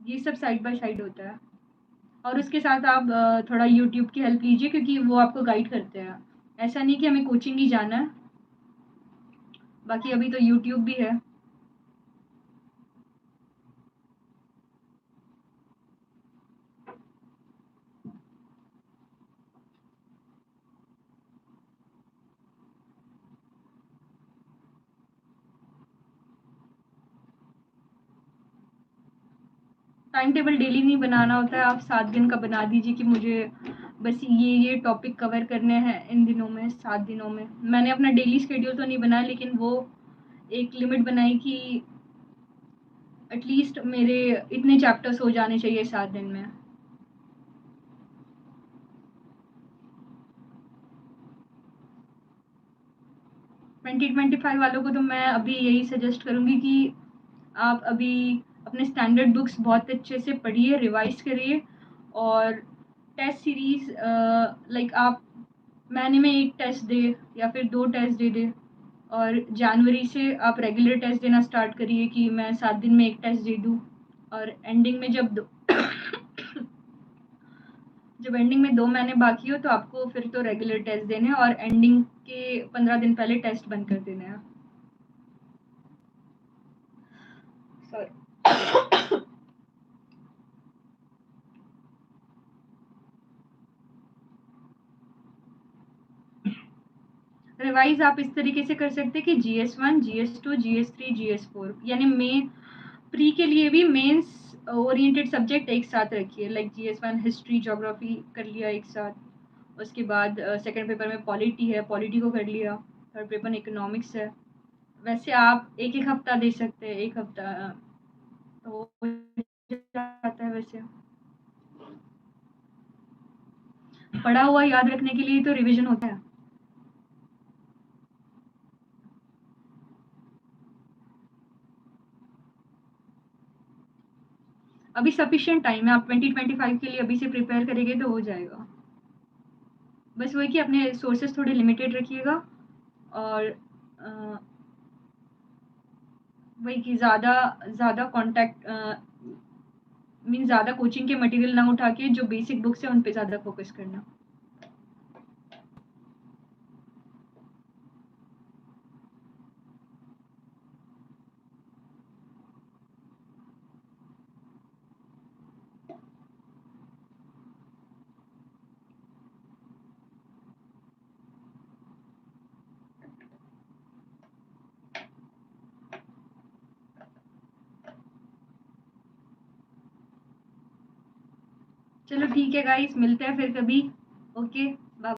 [SPEAKER 1] ये सब साइड बाय साइड होता है। और उसके साथ आप थोड़ा यूट्यूब की हेल्प लीजिए क्योंकि वो आपको गाइड करते हैं। ऐसा नहीं कि हमें कोचिंग ही जाना है, बाकी अभी तो यूट्यूब भी है। टाइम टेबल डेली नहीं बनाना होता है, आप 7 दिन का बना दीजिए कि मुझे बस ये टॉपिक कवर करने हैं इन दिनों में, 7 दिनों में। मैंने अपना डेली शेड्यूल तो नहीं बनाया, लेकिन वो एक लिमिट बनाई कि एटलीस्ट मेरे इतने चैप्टर्स हो जाने चाहिए 7 दिन में। 2025 वालों को तो मैं अभी यही सजेस्ट करूँगी कि आप अभी अपने स्टैंडर्ड बुक्स बहुत अच्छे से पढ़िए, रिवाइज़ करिए और टेस्ट सीरीज़ लाइक आप महीने में 1 टेस्ट दें या फिर 2 टेस्ट दे दें। और जनवरी से आप रेगुलर टेस्ट देना स्टार्ट करिए कि मैं 7 दिन में 1 टेस्ट दे दूँ। और एंडिंग में जब जब एंडिंग में 2 महीने बाकी हो तो आपको फिर तो रेगुलर टेस्ट देने हैं और एंडिंग के 15 दिन पहले टेस्ट बंद कर देने हैं। सॉरी। रिवाइज आप इस तरीके से कर सकते हैं कि GS1, GS2, GS3, GS4 यानी मेन प्री के लिए भी मेंस ओरिएंटेड सब्जेक्ट एक साथ रखिए, लाइक GS1 हिस्ट्री ज्योग्राफी कर लिया एक साथ, उसके बाद सेकंड पेपर में पॉलिटी है, पॉलिटी को कर लिया, थर्ड पेपर में इकोनॉमिक्स है। वैसे आप एक एक हफ्ता दे सकते हैं, एक हफ्ता तो हो जाता है। वैसे पढ़ा हुआ याद रखने के लिए तो रिवीजन होता है। अभी सफिशिएंट टाइम है, आप 2025 के लिए अभी से प्रिपेयर करेंगे तो हो जाएगा। बस वही कि अपने सोर्सेस थोड़े लिमिटेड रखिएगा और वही कि ज़्यादा ज़्यादा कॉन्टैक्ट मीन्स ज़्यादा कोचिंग के मटेरियल ना उठा के जो बेसिक बुक्स है उन पे ज़्यादा फोकस करना। चलो ठीक है गाइस, मिलते हैं फिर कभी। ओके।